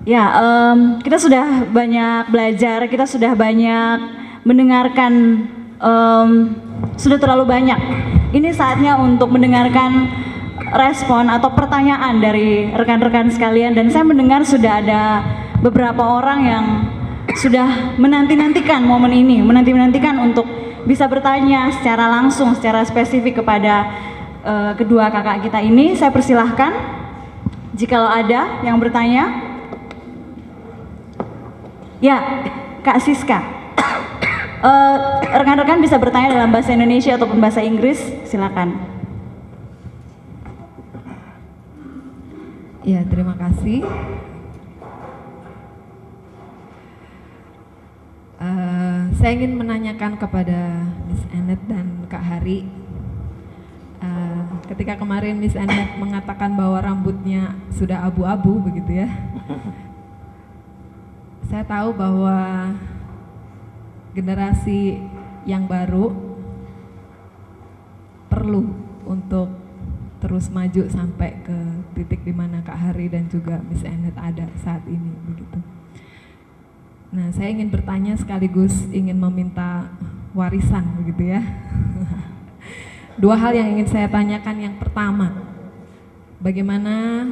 Ya, kita sudah banyak belajar, kita sudah banyak mendengarkan, sudah terlalu banyak. Ini saatnya untuk mendengarkan respon atau pertanyaan dari rekan-rekan sekalian, dan saya mendengar sudah ada beberapa orang yang sudah menanti-nantikan momen ini, menanti-nantikan untuk bisa bertanya secara langsung, secara spesifik kepada kedua kakak kita ini. Saya persilahkan jikalau ada yang bertanya. Ya, Kak Siska. Rekan-rekan bisa bertanya dalam bahasa Indonesia ataupun bahasa Inggris, silakan. Ya, terima kasih. Saya ingin menanyakan kepada Miss Annette dan Kak Hari. Ketika kemarin Miss Annette mengatakan bahwa rambutnya sudah abu-abu begitu ya. Saya tahu bahwa generasi yang baru perlu untuk terus maju sampai ke titik di mana Kak Hari dan juga Miss Annette ada saat ini begitu. Nah, saya ingin bertanya sekaligus ingin meminta warisan begitu ya. Dua hal yang ingin saya tanyakan. Yang pertama, bagaimana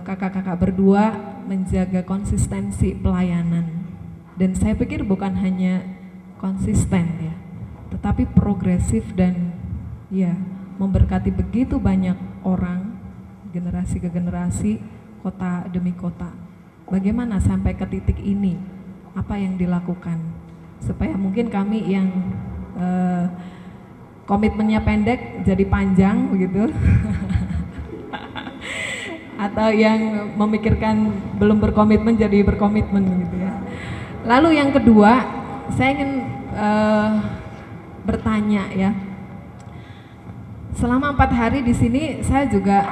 kakak-kakak berdua menjaga konsistensi pelayanan, dan saya pikir bukan hanya konsisten ya, tetapi progresif dan ya memberkati begitu banyak orang, generasi ke generasi, kota demi kota. Bagaimana sampai ke titik ini? Apa yang dilakukan supaya mungkin kami yang komitmennya pendek jadi panjang begitu? Atau yang memikirkan belum berkomitmen jadi berkomitmen gitu ya. Lalu yang kedua, saya ingin bertanya ya. Selama 4 hari di sini saya juga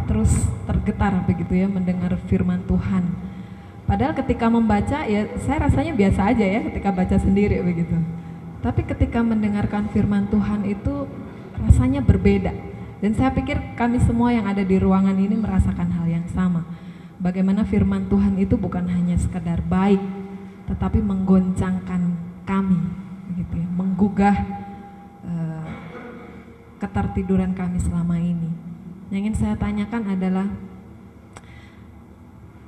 terus tergetar begitu ya mendengar firman Tuhan. Padahal ketika membaca ya saya rasanya biasa aja ya ketika baca sendiri begitu. Tapi ketika mendengarkan firman Tuhan itu rasanya berbeda. Dan saya pikir kami semua yang ada di ruangan ini merasakan hal yang sama. Bagaimana firman Tuhan itu bukan hanya sekedar baik, tetapi menggoncangkan kami, begitu ya, menggugah ketertiduran kami selama ini. Yang ingin saya tanyakan adalah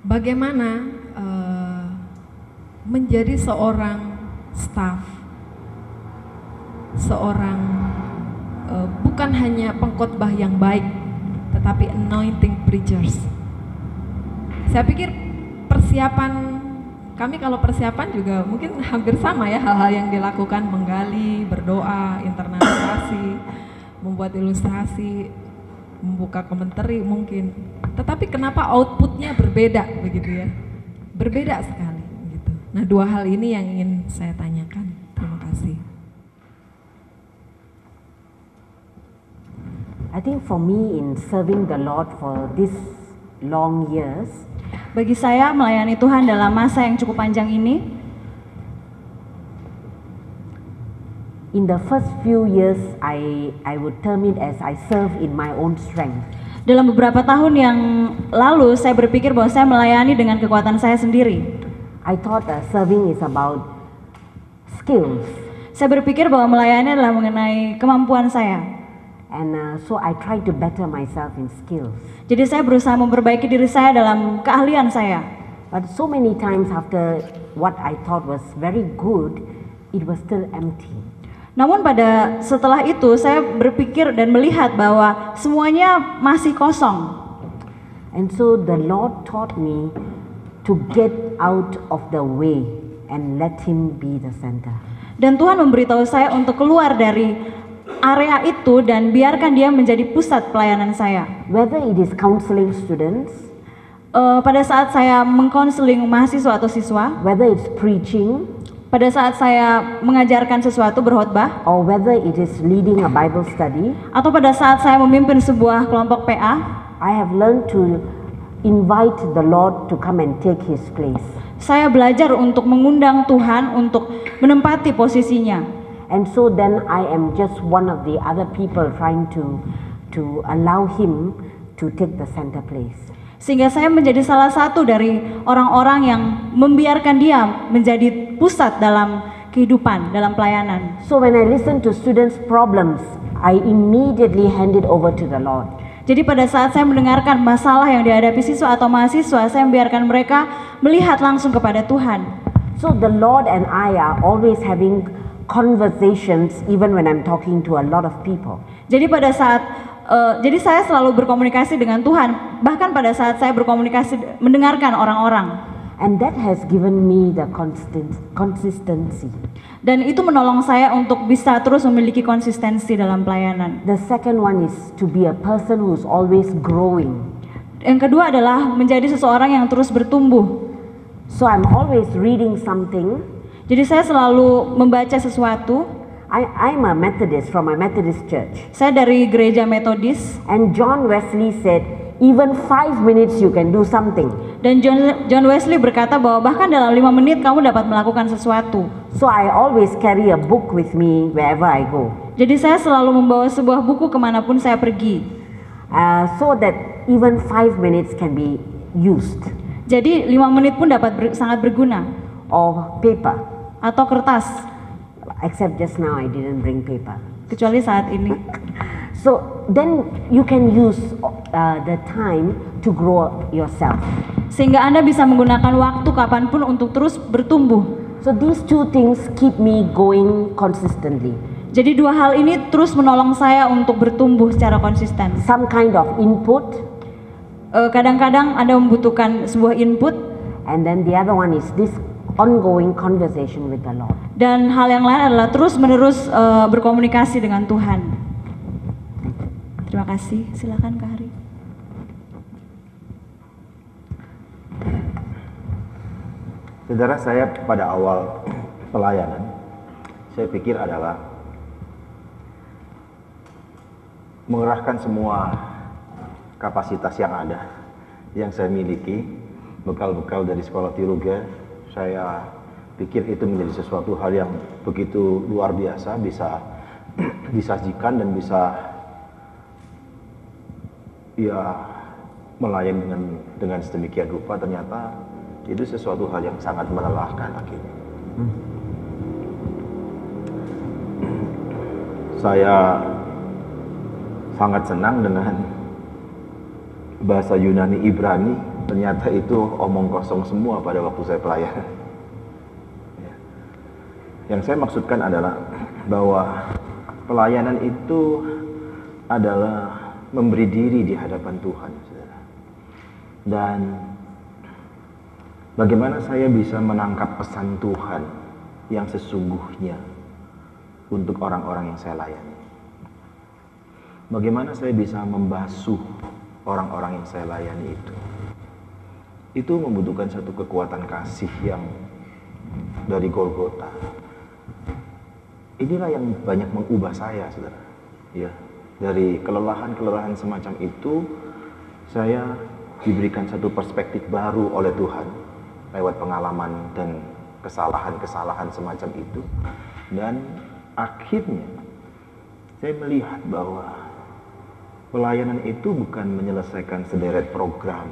bagaimana menjadi seorang staff, seorang bukan hanya pengkhotbah yang baik, tetapi anointing preachers. Saya pikir persiapan kami, kalau persiapan juga mungkin hampir sama ya, hal-hal yang dilakukan, menggali, berdoa, internalisasi, membuat ilustrasi, membuka komentari mungkin. Tetapi kenapa outputnya berbeda begitu ya? Berbeda sekali gitu. Nah, dua hal ini yang ingin saya tanyakan. Terima kasih. I think for me in serving the Lord for this long years, bagi saya melayani Tuhan dalam masa yang cukup panjang ini, in the first few years I would term it as I serve in my own strength. Dalam beberapa tahun yang lalu saya berpikir bahwa saya melayani dengan kekuatan saya sendiri. I thought serving is about skills. Saya berpikir bahwa melayani adalah mengenai kemampuan saya. And so I try to better myself in skills. Jadi saya berusaha memperbaiki diri saya dalam keahlian saya. But so many times after what I thought was very good, it was still empty. Namun setelah itu saya berpikir dan melihat bahwa semuanya masih kosong. And so the Lord taught me to get out of the way and let Him be the center. Dan Tuhan memberitahu saya untuk keluar dari area itu dan biarkan Dia menjadi pusat pelayanan saya. Whether it is counseling students, pada saat saya mengkonseling mahasiswa atau siswa, whether it's preaching, pada saat saya mengajarkan sesuatu, berkhotbah, or whether it is leading a Bible study, atau pada saat saya memimpin sebuah kelompok PA, I have learned to invite the Lord to come and take His place. Saya belajar untuk mengundang Tuhan untuk menempati posisinya. And so then I am just one of the other people trying to allow Him to take the center place. Sehingga saya menjadi salah satu dari orang-orang yang membiarkan dia menjadi pusat dalam kehidupan, dalam pelayanan. So when I listen to students' problems, I immediately hand it over to the Lord. Jadi pada saat saya mendengarkan masalah yang dihadapi siswa atau mahasiswa, saya membiarkan mereka melihat langsung kepada Tuhan. So the Lord and I are always having conversations even when I'm talking to a lot of people. Jadi pada saat jadi saya selalu berkomunikasi dengan Tuhan, bahkan pada saat saya berkomunikasi mendengarkan orang-orang. And that has given me the consistency. Dan itu menolong saya untuk bisa terus memiliki konsistensi dalam pelayanan. The second one is to be a person who's always growing. Yang kedua adalah menjadi seseorang yang terus bertumbuh. So I'm always reading something. Jadi saya selalu membaca sesuatu. I'm a Methodist from a Methodist church. Saya dari gereja Metodis. And John Wesley said, even 5 minutes you can do something. Dan John Wesley berkata bahwa bahkan dalam 5 menit kamu dapat melakukan sesuatu. So I always carry a book with me wherever I go. Jadi saya selalu membawa sebuah buku kemanapun saya pergi. So that even 5 minutes can be used. Jadi 5 menit pun dapat sangat berguna. Or paper. Atau kertas. Except just now I didn't bring paper. Kecuali saat ini. So then you can use the time to grow yourself. Sehingga Anda bisa menggunakan waktu kapanpun untuk terus bertumbuh. So these two things keep me going consistently. Jadi dua hal ini terus menolong saya untuk bertumbuh secara konsisten. Some kind of input. Kadang-kadang Anda membutuhkan sebuah input. And then the other one is this ongoing conversation with the Lord. Dan hal yang lain adalah terus-menerus berkomunikasi dengan Tuhan. Terima kasih. Silakan Kak Hari. Saudara, saya pada awal pelayanan, saya pikir adalah mengerahkan semua kapasitas yang ada, yang saya miliki, bekal-bekal dari sekolah teologi. Saya pikir itu menjadi sesuatu hal yang begitu luar biasa, bisa disajikan dan bisa melayani dengan sedemikian rupa. Ternyata itu sesuatu hal yang sangat melelahkan akhirnya. Saya sangat senang dengan bahasa Yunani Ibrani. Ternyata itu omong kosong semua pada waktu saya pelayanan. Yang saya maksudkan adalah bahwa pelayanan itu adalah memberi diri di hadapan Tuhan, saudara. Dan bagaimana saya bisa menangkap pesan Tuhan yang sesungguhnya untuk orang-orang yang saya layani. Bagaimana saya bisa membasuh orang-orang yang saya layani itu. Itu membutuhkan satu kekuatan kasih yang dari Golgota. Inilah yang banyak mengubah saya, saudara. Ya, dari kelelahan-kelelahan semacam itu, saya diberikan satu perspektif baru oleh Tuhan lewat pengalaman dan kesalahan-kesalahan semacam itu. Dan akhirnya saya melihat bahwa pelayanan itu bukan menyelesaikan sederet program,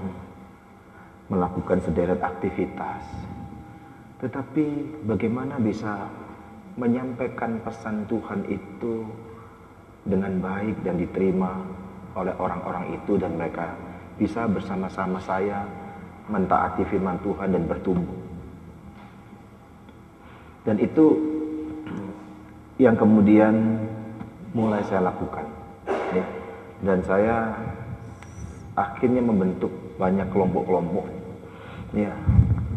melakukan sederet aktivitas, tetapi bagaimana bisa menyampaikan pesan Tuhan itu dengan baik dan diterima oleh orang-orang itu, dan mereka bisa bersama-sama saya mentaati firman Tuhan dan bertumbuh. Dan itu yang kemudian mulai saya lakukan, ya. Dan saya akhirnya membentuk banyak kelompok-kelompok, ya,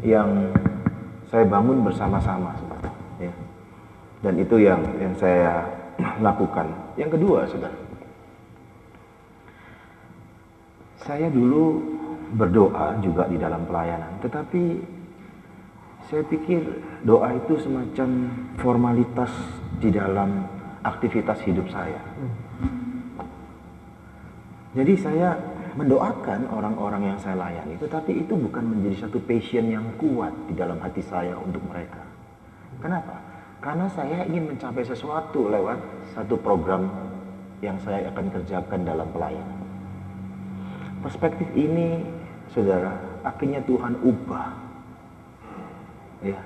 yang saya bangun bersama-sama, ya. Dan itu yang saya lakukan. Yang kedua, saudara, saya dulu berdoa juga di dalam pelayanan, tetapi saya pikir doa itu semacam formalitas di dalam aktivitas hidup saya. Jadi saya mendoakan orang-orang yang saya layani, tetapi itu bukan menjadi satu passion yang kuat di dalam hati saya untuk mereka. Kenapa? Karena saya ingin mencapai sesuatu lewat satu program yang saya akan kerjakan dalam pelayanan. Perspektif ini saudara, akhirnya Tuhan ubah. Ya,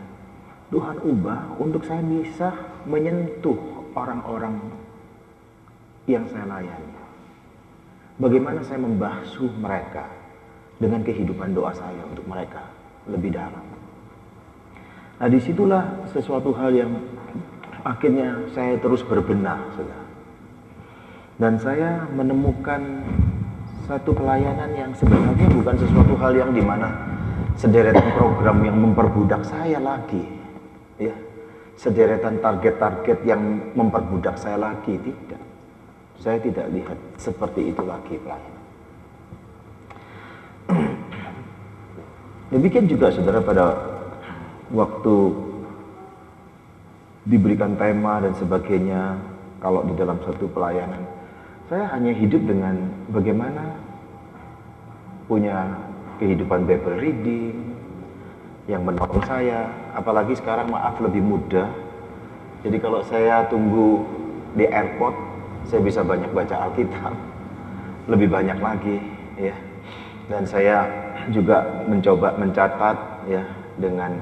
Tuhan ubah untuk saya bisa menyentuh orang-orang yang saya layani. Bagaimana saya membasuh mereka dengan kehidupan doa saya untuk mereka lebih dalam. Nah, disitulah sesuatu hal yang akhirnya saya terus berbenah, saudara. Dan saya menemukan satu pelayanan yang sebenarnya bukan sesuatu hal yang dimana sederetan program yang memperbudak saya lagi, ya, sederetan target-target yang memperbudak saya lagi, tidak. Saya tidak lihat seperti itu lagi pelayanan. Demikian juga saudara, pada waktu diberikan tema dan sebagainya, kalau di dalam satu pelayanan, saya hanya hidup dengan bagaimana punya kehidupan Bible reading yang menolong saya. Apalagi sekarang maaf lebih mudah. Jadi kalau saya tunggu di airport, saya bisa banyak baca Alkitab, lebih banyak lagi, ya. Dan saya juga mencoba mencatat, ya, dengan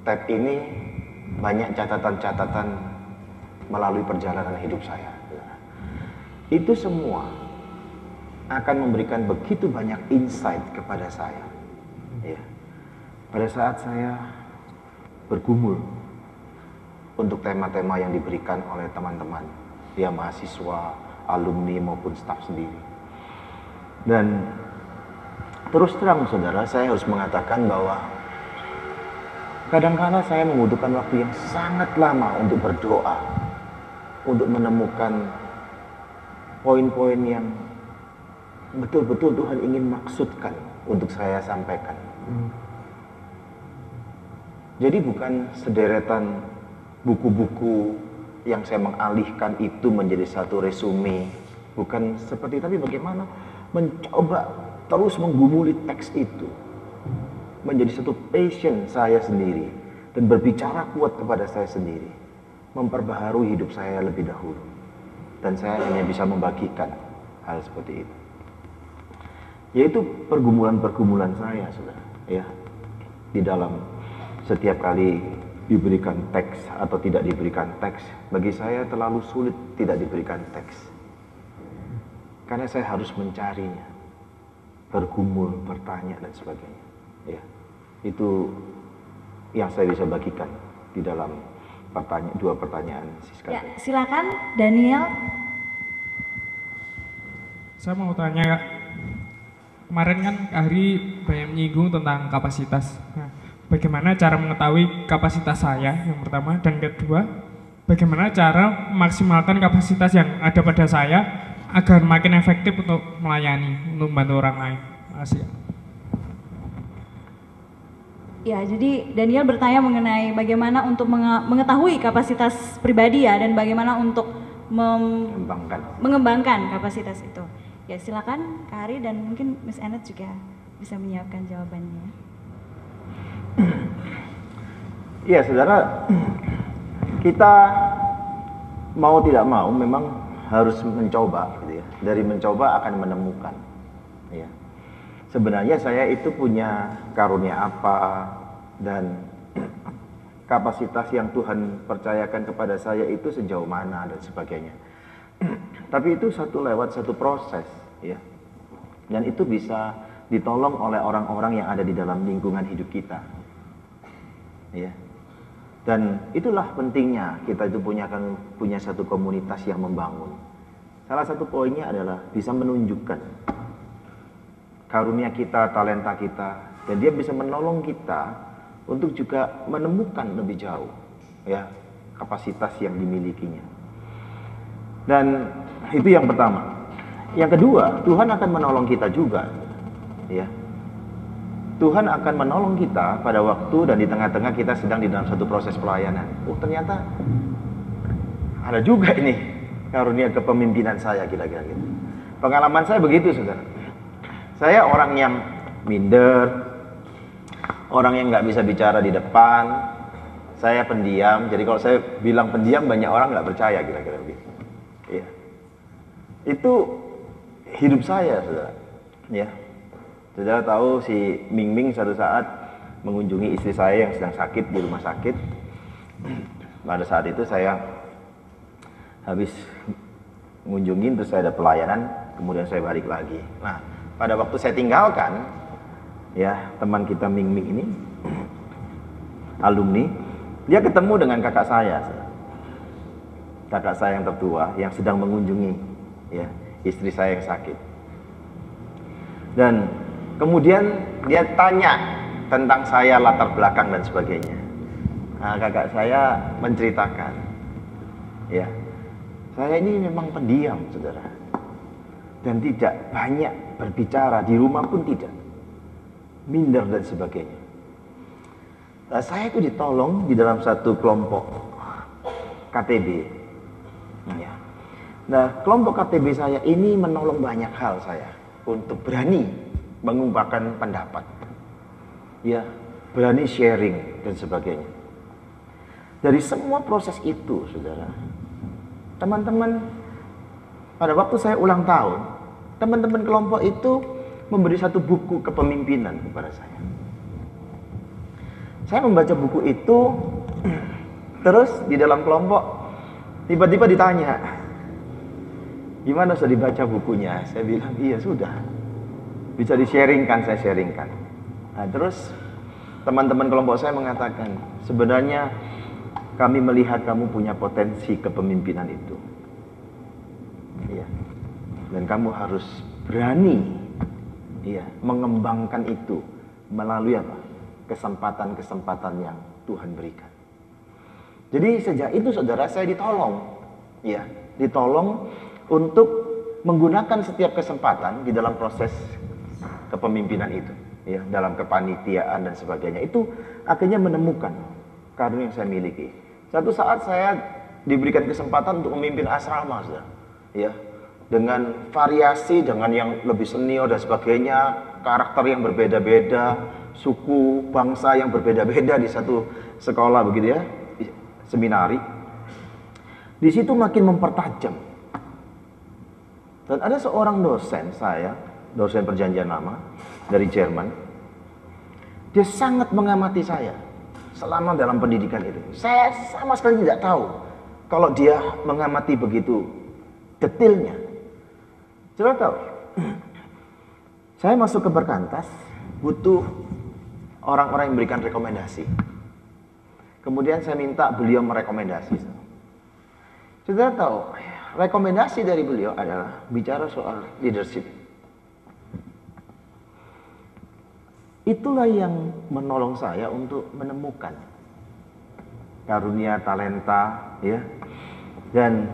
tab ini banyak catatan-catatan melalui perjalanan hidup saya. Itu semua akan memberikan begitu banyak insight kepada saya, ya. Pada saat saya bergumul untuk tema-tema yang diberikan oleh teman-teman, ya, mahasiswa, alumni maupun staf sendiri. Dan terus terang saudara, saya harus mengatakan bahwa kadang-kala saya membutuhkan waktu yang sangat lama untuk berdoa, untuk menemukan poin-poin yang betul-betul Tuhan ingin maksudkan untuk saya sampaikan. Jadi bukan sederetan buku-buku yang saya mengalihkan itu menjadi satu resume, bukan seperti, tapi bagaimana mencoba terus menggumuli teks itu menjadi satu passion saya sendiri dan berbicara kuat kepada saya sendiri, memperbaharui hidup saya lebih dahulu. Dan saya hanya bisa membagikan hal seperti itu, yaitu pergumulan-pergumulan saya, saudara, ya, di dalam setiap kali diberikan teks atau tidak diberikan teks. Bagi saya terlalu sulit tidak diberikan teks, karena saya harus mencarinya, bergumul, bertanya dan sebagainya, ya. Itu yang saya bisa bagikan di dalam dua pertanyaan Siska. Ya, silakan Daniel. Saya mau tanya, Kak. Kemarin kan Kak Hari banyak menyinggung tentang kapasitas. Nah, bagaimana cara mengetahui kapasitas saya yang pertama, dan kedua, bagaimana cara memaksimalkan kapasitas yang ada pada saya agar makin efektif untuk melayani, untuk membantu orang lain. Terima kasih. Ya, jadi Daniel bertanya mengenai bagaimana untuk mengetahui kapasitas pribadi, ya, dan bagaimana untuk mengembangkan kapasitas itu. Ya, silakan Kak Hari, dan mungkin Miss Annette juga bisa menyiapkan jawabannya. Iya, saudara, kita mau tidak mau memang harus mencoba, gitu ya. Dari mencoba akan menemukan, ya. Sebenarnya saya itu punya karunia apa dan kapasitas yang Tuhan percayakan kepada saya itu sejauh mana dan sebagainya. Tapi itu lewat satu proses, ya. Dan itu bisa ditolong oleh orang-orang yang ada di dalam lingkungan hidup kita, ya. Dan itulah pentingnya kita itu punya satu komunitas yang membangun. Salah satu poinnya adalah bisa menunjukkan karunia kita, talenta kita, dan dia bisa menolong kita untuk juga menemukan lebih jauh, ya, kapasitas yang dimilikinya. Dan itu yang pertama. Yang kedua, Tuhan akan menolong kita juga, ya. Tuhan akan menolong kita pada waktu dan di tengah-tengah kita sedang di dalam satu proses pelayanan. Oh, ternyata ada juga ini karunia kepemimpinan saya, kira-kira gitu. Pengalaman saya begitu, saudara. Saya orang yang minder, orang yang nggak bisa bicara di depan. Saya pendiam. Jadi kalau saya bilang pendiam, banyak orang nggak percaya, kira-kira begitu. Ya. Itu hidup saya, saudara. Ya. Saudara tahu si Ming Ming satu saat mengunjungi istri saya yang sedang sakit di rumah sakit. Pada saat itu saya habis mengunjungi, terus saya ada pelayanan, kemudian saya balik lagi. Nah, pada waktu saya tinggalkan, ya teman kita Ming Ming ini, alumni, dia ketemu dengan kakak saya yang tertua yang sedang mengunjungi ya istri saya yang sakit. Dan kemudian dia tanya tentang saya, latar belakang dan sebagainya. Nah, kakak saya menceritakan, ya saya ini memang pendiam, saudara, dan tidak banyak berbicara, di rumah pun tidak, minder dan sebagainya. Nah, saya itu ditolong di dalam satu kelompok KTB. Ya. Nah, kelompok KTB saya ini menolong banyak hal saya untuk berani mengungkapkan pendapat, ya, berani sharing dan sebagainya. Dari semua proses itu, saudara, teman-teman, pada waktu saya ulang tahun, teman-teman kelompok itu memberi satu buku kepemimpinan kepada saya. Saya membaca buku itu, terus di dalam kelompok tiba-tiba ditanya, gimana sudah dibaca bukunya? Saya bilang, iya sudah. Bisa di-sharingkan, saya sharingkan. Nah, terus teman-teman kelompok saya mengatakan, sebenarnya kami melihat kamu punya potensi kepemimpinan itu. Iya. Dan kamu harus berani, iya, mengembangkan itu melalui apa? Kesempatan-kesempatan yang Tuhan berikan. Jadi sejak itu, saudara, saya ditolong, ya, ditolong untuk menggunakan setiap kesempatan di dalam proses kepemimpinan itu, ya, dalam kepanitiaan dan sebagainya. Itu akhirnya menemukan karunia yang saya miliki. Satu saat saya diberikan kesempatan untuk memimpin asrama, saudara, ya, dengan variasi, dengan yang lebih senior dan sebagainya, karakter yang berbeda-beda, suku, bangsa yang berbeda-beda di satu sekolah begitu ya, seminari. Di situ makin mempertajam. Dan ada seorang dosen saya, dosen perjanjian lama dari Jerman. Dia sangat mengamati saya selama dalam pendidikan itu. Saya sama sekali tidak tahu kalau dia mengamati begitu detailnya. Coba tahu, saya masuk ke Perkantas butuh orang-orang yang memberikan rekomendasi. Kemudian saya minta beliau merekomendasi. Sudah tahu, rekomendasi dari beliau adalah bicara soal leadership. Itulah yang menolong saya untuk menemukan karunia, talenta, ya, dan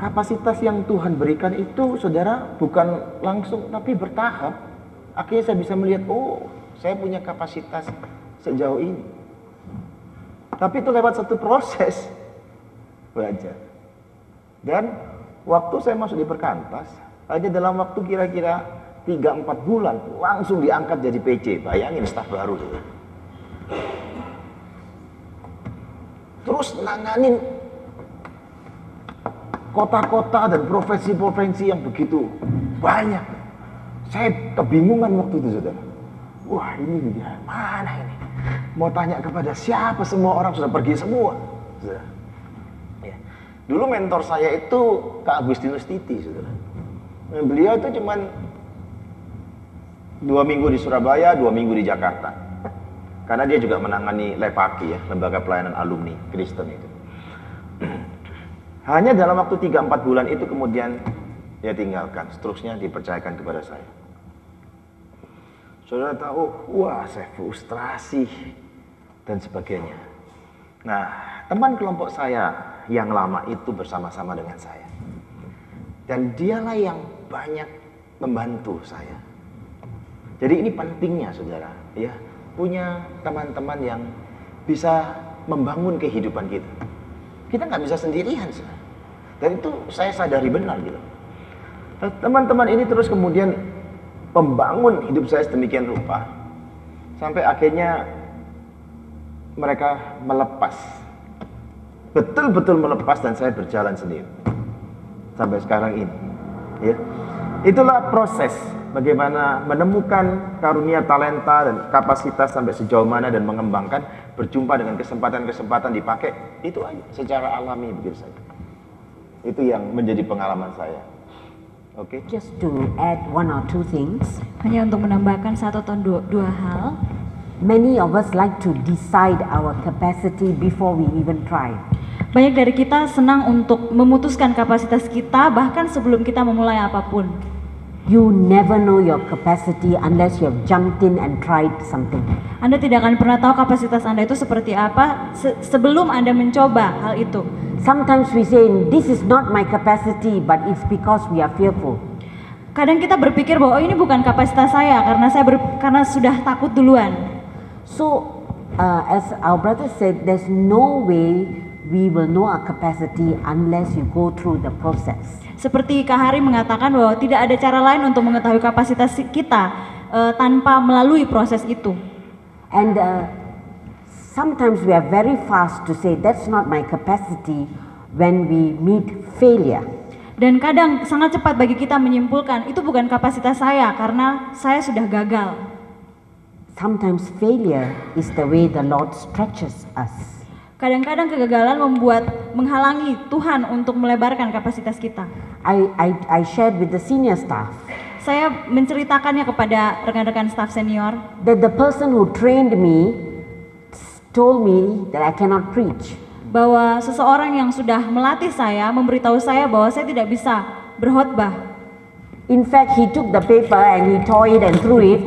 kapasitas yang Tuhan berikan itu, saudara, bukan langsung tapi bertahap. Akhirnya saya bisa melihat, oh, saya punya kapasitas sejauh ini. Tapi itu lewat satu proses belajar. Dan waktu saya masuk di Perkantas, hanya dalam waktu kira-kira 3-4 bulan langsung diangkat jadi PC. Bayangin, staf baru. Terus nanganin kota-kota dan provinsi-provinsi yang begitu banyak. Saya kebingungan waktu itu, saudara. Wah, ini dia, mana ini? Mau tanya kepada siapa, semua orang sudah pergi semua. Saudara. Ya. Dulu mentor saya itu Kak Agustinus Titi, saudara. Nah, beliau itu cuman 2 minggu di Surabaya, 2 minggu di Jakarta. Karena dia juga menangani LEPAKI, ya, Lembaga Pelayanan Alumni Kristen itu. Hanya dalam waktu 3-4 bulan itu kemudian dia tinggalkan, seterusnya dipercayakan kepada saya. Saudara tahu, wah, saya frustrasi dan sebagainya. Nah, teman kelompok saya yang lama itu bersama-sama dengan saya. Dan dialah yang banyak membantu saya. Jadi ini pentingnya, saudara, ya, punya teman-teman yang bisa membangun kehidupan kita. Kita nggak bisa sendirian, saudara. Dan itu saya sadari benar gitu. Teman-teman ini terus kemudian membangun hidup saya sedemikian rupa sampai akhirnya mereka melepas, betul-betul melepas, dan saya berjalan sendiri sampai sekarang ini, ya. itulah proses bagaimana menemukan karunia, talenta, dan kapasitas sampai sejauh mana dan mengembangkan, berjumpa dengan kesempatan-kesempatan dipakai, itu aja secara alami begitu saja. Itu yang menjadi pengalaman saya. Oke. Just to add one or two things, Hanya untuk menambahkan satu atau dua hal. many of us like to decide our capacity before we even try. Banyak dari kita senang untuk memutuskan kapasitas kita bahkan sebelum kita memulai apapun. You never know your capacity unless you have jumped in and tried something. Anda tidak akan pernah tahu kapasitas Anda itu seperti apa sebelum Anda mencoba hal itu. Sometimes we say, this is not my capacity, but it's because we are fearful. Kadang kita berpikir bahwa oh, ini bukan kapasitas saya karena sudah takut duluan. So, as our brother said, there's no way we will know our capacity unless you go through the process. Seperti Kak Hari mengatakan bahwa tidak ada cara lain untuk mengetahui kapasitas kita tanpa melalui proses itu. And sometimes we are very fast to say, that's not my capacity when we meet failure. Dan kadang sangat cepat bagi kita menyimpulkan itu bukan kapasitas saya karena saya sudah gagal. Sometimes failure is the way the Lord stretches us. Kadang-kadang kegagalan menghalangi Tuhan untuk melebarkan kapasitas kita. I shared with the senior staff Saya menceritakannya kepada rekan-rekan staf senior that the person who trained me told me that I cannot preach. bahwa seseorang yang sudah melatih saya memberitahu saya bahwa saya tidak bisa berkhotbah. In fact, he took the paper and he tore it and threw it,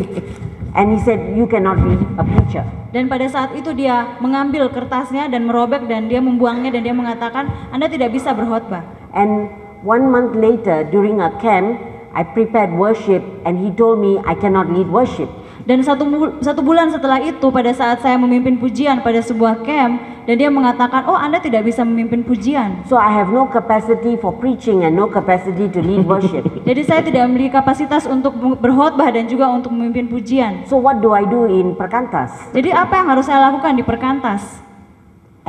and he said, you cannot be a preacher. Dan pada saat itu dia mengambil kertasnya dan merobek dan dia membuangnya dan dia mengatakan, Anda tidak bisa berkhotbah. And 1 month later, during a camp, I prepared worship, and he told me I cannot lead worship. Dan satu bulan setelah itu pada saat saya memimpin pujian pada sebuah camp dan dia mengatakan, oh Anda tidak bisa memimpin pujian. So I have no capacity for preaching and no capacity to lead worship. Jadi saya tidak memiliki kapasitas untuk berkhotbah dan juga untuk memimpin pujian. So what do I do in Perkantas? Jadi apa yang harus saya lakukan di Perkantas?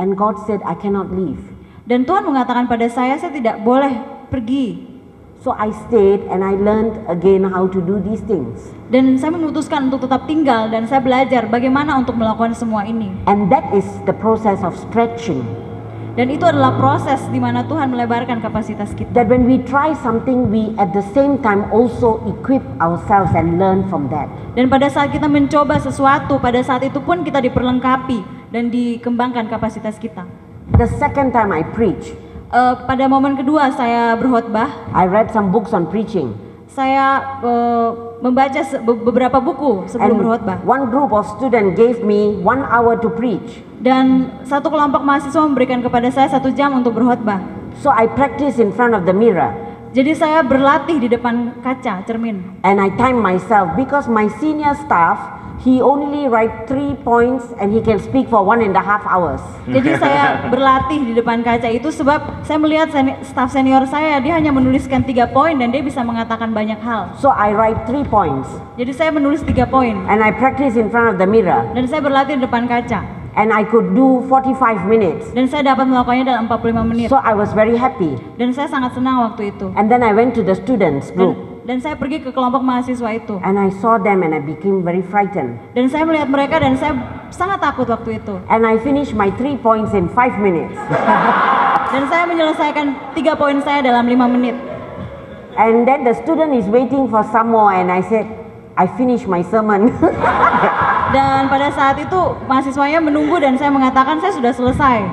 And God said, I cannot leave. Dan Tuhan mengatakan pada saya tidak boleh pergi. So I stayed and I learned again how to do these things. Dan saya memutuskan untuk tetap tinggal dan saya belajar bagaimana untuk melakukan semua ini. And that is the process of stretching. Dan itu adalah proses di mana Tuhan melebarkan kapasitas kita. That when we try something, we at the same time also equip ourselves and learn from that. Dan pada saat kita mencoba sesuatu, pada saat itu pun kita diperlengkapi dan dikembangkan kapasitas kita. The second time I preach, Pada momen kedua saya berkhotbah, I read some books on preaching. saya membaca beberapa buku sebelum berkhotbah. one group of students gave me 1 hour to preach. Dan satu kelompok mahasiswa memberikan kepada saya 1 jam untuk berkhotbah. So I practice in front of the mirror. Jadi saya berlatih di depan kaca cermin. And I time myself because my senior staff, he only write 3 points and he can speak for 1.5 hours. Jadi saya berlatih di depan kaca itu sebab saya melihat staf senior saya, dia hanya menuliskan 3 poin dan dia bisa mengatakan banyak hal. So I write 3 points Jadi saya menulis 3 poin and I practice in front of the mirror. dan saya berlatih di depan kaca. And I could do 45 minutes. Dan saya dapat melakukannya dalam 45 menit. So I was very happy. Dan saya sangat senang waktu itu. And then I went to the students group. Dan saya pergi ke kelompok mahasiswa itu. And I saw them and I became very frightened. Dan saya melihat mereka dan saya sangat takut waktu itu. And I finished my 3 points in 5 minutes. Dan saya menyelesaikan 3 poin saya dalam 5 menit. And then the student is waiting for some more and I said, I finished my sermon. Dan pada saat itu mahasiswanya menunggu dan saya mengatakan saya sudah selesai.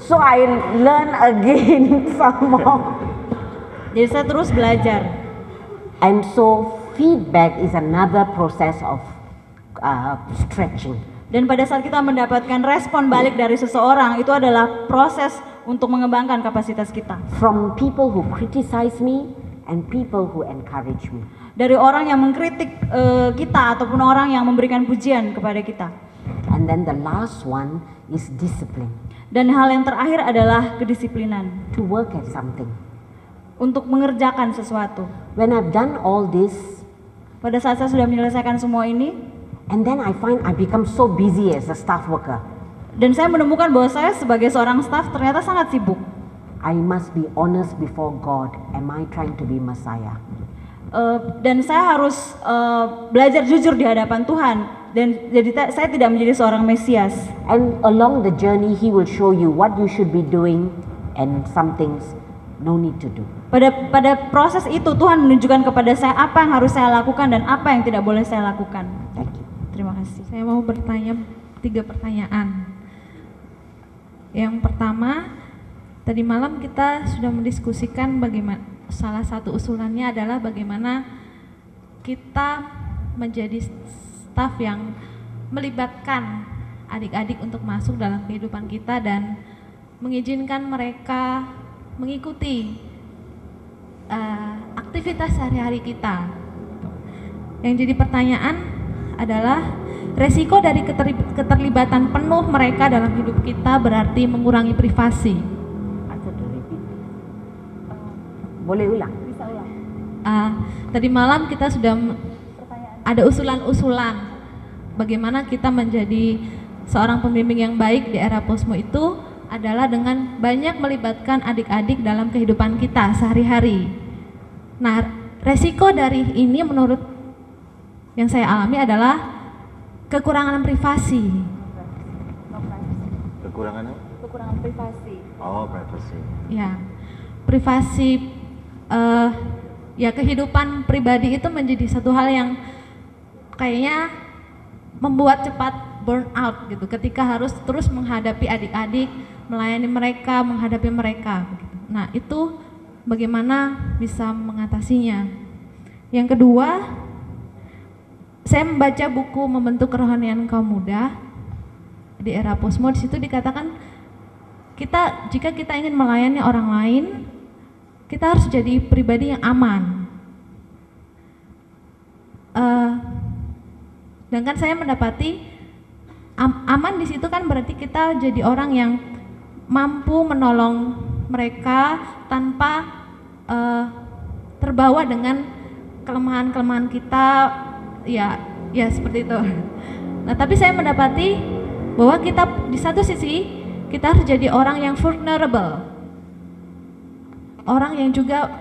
So I learn again some more. Jadi saya terus belajar. And so feedback is another process of stretching. Dan pada saat kita mendapatkan respon balik dari seseorang, itu adalah proses untuk mengembangkan kapasitas kita. From people who criticize me and people who encourage me. Dari orang yang mengkritik kita ataupun orang yang memberikan pujian kepada kita. And then the last one is discipline. Dan hal yang terakhir adalah kedisiplinan. To work at something. Untuk mengerjakan sesuatu. When I've done all this, pada saat saya sudah menyelesaikan semua ini, and then I find I become so busy as a staff worker. Dan saya menemukan bahwa saya sebagai seorang staf ternyata sangat sibuk. I must be honest before God. Am I trying to be Messiah? Dan saya harus belajar jujur di hadapan Tuhan, dan jadi saya tidak menjadi seorang Mesias. And along the journey, He will show you what you should be doing and some things no need to do. Pada proses itu Tuhan menunjukkan kepada saya apa yang harus saya lakukan dan apa yang tidak boleh saya lakukan. Thank you. Terima kasih. Saya mau bertanya 3 pertanyaan. Yang pertama, tadi malam kita sudah mendiskusikan bagaimana salah satu usulannya adalah bagaimana kita menjadi staf yang melibatkan adik-adik untuk masuk dalam kehidupan kita dan mengizinkan mereka mengikuti aktivitas sehari-hari kita. Yang jadi pertanyaan adalah resiko dari keterlibatan penuh mereka dalam hidup kita berarti mengurangi privasi. Boleh ulang? Tadi malam kita sudah ada usulan-usulan bagaimana kita menjadi seorang pembimbing yang baik di era Posmo itu adalah dengan banyak melibatkan adik-adik dalam kehidupan kita sehari-hari. Nah, resiko dari ini menurut yang saya alami adalah kekurangan privasi. Kekurangan apa? Kekurangan privasi. Oh, privacy. Ya, privasi, ya kehidupan pribadi itu menjadi satu hal yang kayaknya membuat cepat burn out gitu. Ketika harus terus menghadapi adik-adik, melayani mereka, menghadapi mereka. Gitu. Nah, itu bagaimana bisa mengatasinya? Yang kedua, saya membaca buku Membentuk Kerohanian Kaum Muda di era Posmo. Di situ dikatakan jika kita ingin melayani orang lain, kita harus jadi pribadi yang aman. Dan kan saya mendapati aman di situ kan berarti kita jadi orang yang mampu menolong mereka tanpa terbawa dengan kelemahan-kelemahan kita, ya seperti itu. Nah, tapi saya mendapati bahwa kita di satu sisi kita harus jadi orang yang vulnerable, orang yang juga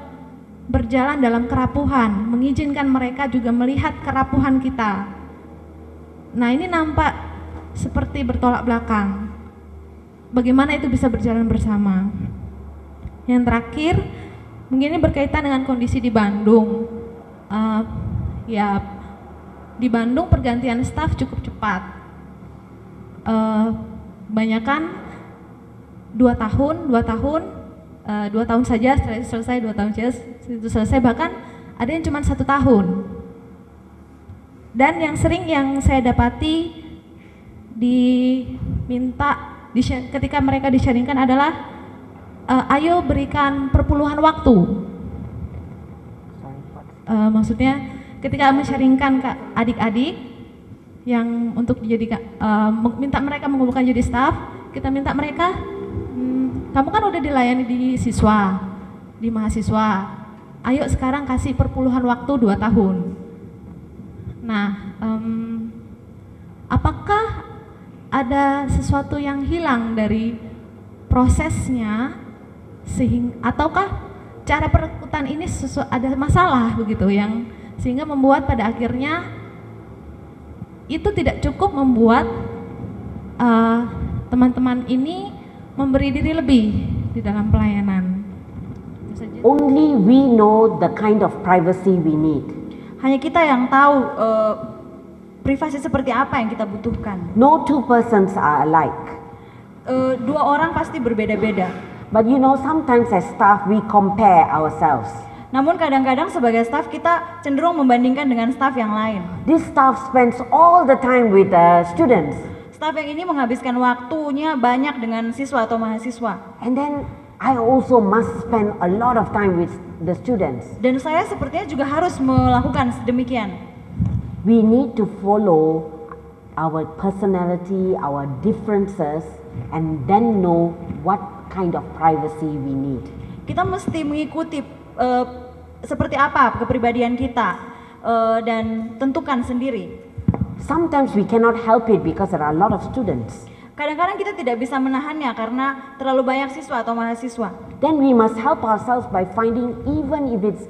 berjalan dalam kerapuhan, mengizinkan mereka juga melihat kerapuhan kita. Nah, ini nampak seperti bertolak belakang. Bagaimana itu bisa berjalan bersama? Yang terakhir, mungkin ini berkaitan dengan kondisi di Bandung. Ya, di Bandung pergantian staf cukup cepat. Banyakan 2 tahun saja, setelah itu selesai 2 tahun saja, itu selesai, bahkan ada yang cuma 1 tahun. Dan yang sering yang saya dapati ketika mereka di-sharingkan adalah ayo berikan perpuluhan waktu. Maksudnya ketika men-sharingkan ke adik-adik yang untuk dijadikan minta mereka mengumpulkan jadi staff, kita minta mereka kamu kan udah dilayani di mahasiswa, ayo sekarang kasih perpuluhan waktu 2 tahun. Nah, apakah ada sesuatu yang hilang dari prosesnya ataukah cara perekrutan ini ada masalah begitu yang sehingga membuat pada akhirnya itu tidak cukup membuat teman-teman ini memberi diri lebih di dalam pelayanan. Only we know the kind of privacy we need. Hanya kita yang tahu privasi seperti apa yang kita butuhkan. No two persons are alike. 2 orang pasti berbeda-beda. But you know, sometimes as staff we compare ourselves. Namun kadang-kadang sebagai staf kita cenderung membandingkan dengan staf yang lain. This staff spends all the time with the students. Staf yang ini menghabiskan waktunya banyak dengan siswa atau mahasiswa. And then I also must spend a lot of time with the students. Dan saya sepertinya juga harus melakukan demikian. We need to follow our personality, our differences, and then know what kind of privacy we need. Kita mesti mengikuti seperti apa kepribadian kita dan tentukan sendiri. Sometimes we cannot help it because there are a lot of students. Kadang-kadang kita tidak bisa menahannya karena terlalu banyak siswa atau mahasiswa. Then we must help ourselves by finding, even if it's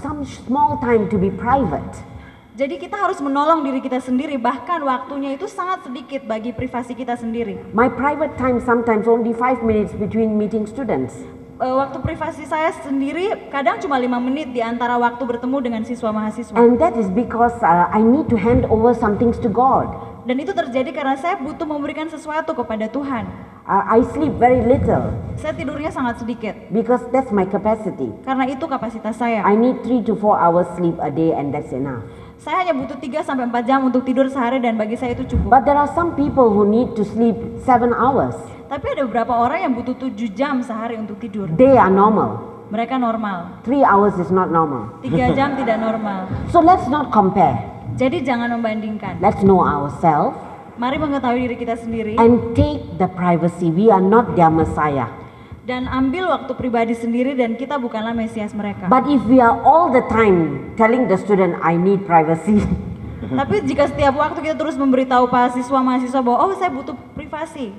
some small time, to be private. Jadi kita harus menolong diri kita sendiri, bahkan waktunya itu sangat sedikit bagi privasi kita sendiri. My private time sometimes only 5 minutes between meeting students. Waktu privasi saya sendiri kadang cuma 5 menit di antara waktu bertemu dengan siswa mahasiswa. And that is because I need to hand over some things to God. Dan itu terjadi karena saya butuh memberikan sesuatu kepada Tuhan. I sleep very little Saya tidurnya sangat sedikit because that's my capacity. karena itu kapasitas saya. I need 3 to 4 hours sleep a day, and that's enough. Saya hanya butuh 3 sampai 4 jam untuk tidur sehari dan bagi saya itu cukup. But there are some people who need to sleep 7 hours. Tapi ada beberapa orang yang butuh 7 jam sehari untuk tidur. They are normal. Mereka normal. 3 hours is not normal. 3 jam tidak normal. So let's not compare. Jadi jangan membandingkan. Let's know ourselves Mari mengetahui diri kita sendiri and take the privacy. We are not their Messiah. dan ambil waktu pribadi sendiri, dan kita bukanlah Mesias mereka. But if we are all the time telling the student, I need privacy, Tapi jika setiap waktu kita terus memberitahu mahasiswa bahwa saya butuh privasi,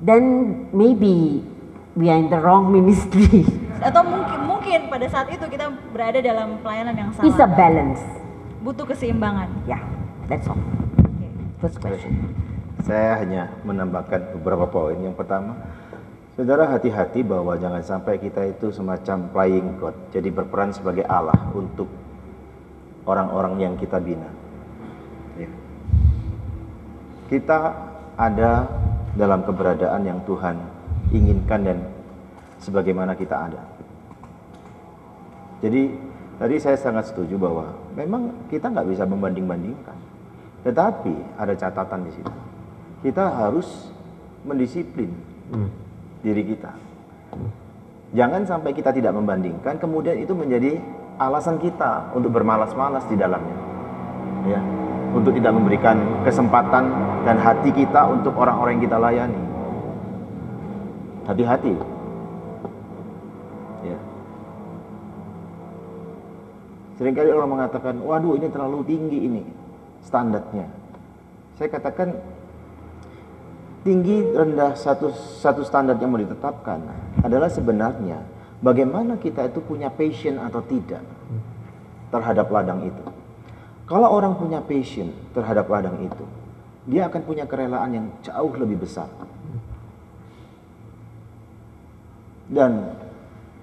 then maybe we are in the wrong ministry. atau mungkin pada saat itu kita berada dalam pelayanan yang It's a salah. balance. Butuh keseimbangan. Yeah, that's all. Oke. First question. Saya hanya menambahkan beberapa poin. Yang pertama, saudara hati-hati bahwa jangan sampai kita itu semacam playing God, jadi berperan sebagai Allah untuk orang-orang yang kita bina. Ya. Kita ada dalam keberadaan yang Tuhan inginkan dan sebagaimana kita ada. Jadi tadi saya sangat setuju bahwa memang kita nggak bisa membanding-bandingkan, tetapi ada catatan di situ. Kita harus mendisiplin diri kita. Jangan sampai kita tidak membandingkan, kemudian itu menjadi alasan kita untuk bermalas-malas di dalamnya, ya, untuk tidak memberikan kesempatan dan hati kita untuk orang-orang yang kita layani. Hati-hati, ya. Seringkali orang mengatakan, waduh ini terlalu tinggi ini standarnya. Saya katakan tinggi rendah satu standar yang mau ditetapkan adalah sebenarnya bagaimana kita itu punya passion atau tidak terhadap ladang itu. Kalau orang punya passion terhadap ladang itu, dia akan punya kerelaan yang jauh lebih besar. Dan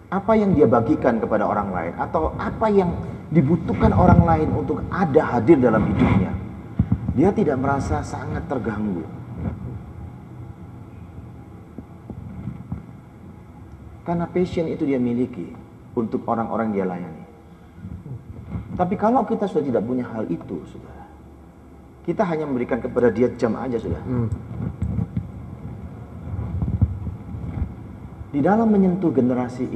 apa yang dia bagikan kepada orang lain, atau apa yang dibutuhkan orang lain untuk ada hadir dalam hidupnya, dia tidak merasa sangat terganggu. Karena passion itu dia miliki untuk orang-orang dia layani. Tapi kalau kita sudah tidak punya hal itu, saudara, kita hanya memberikan kepada dia jam aja sudah. Di dalam menyentuh generasi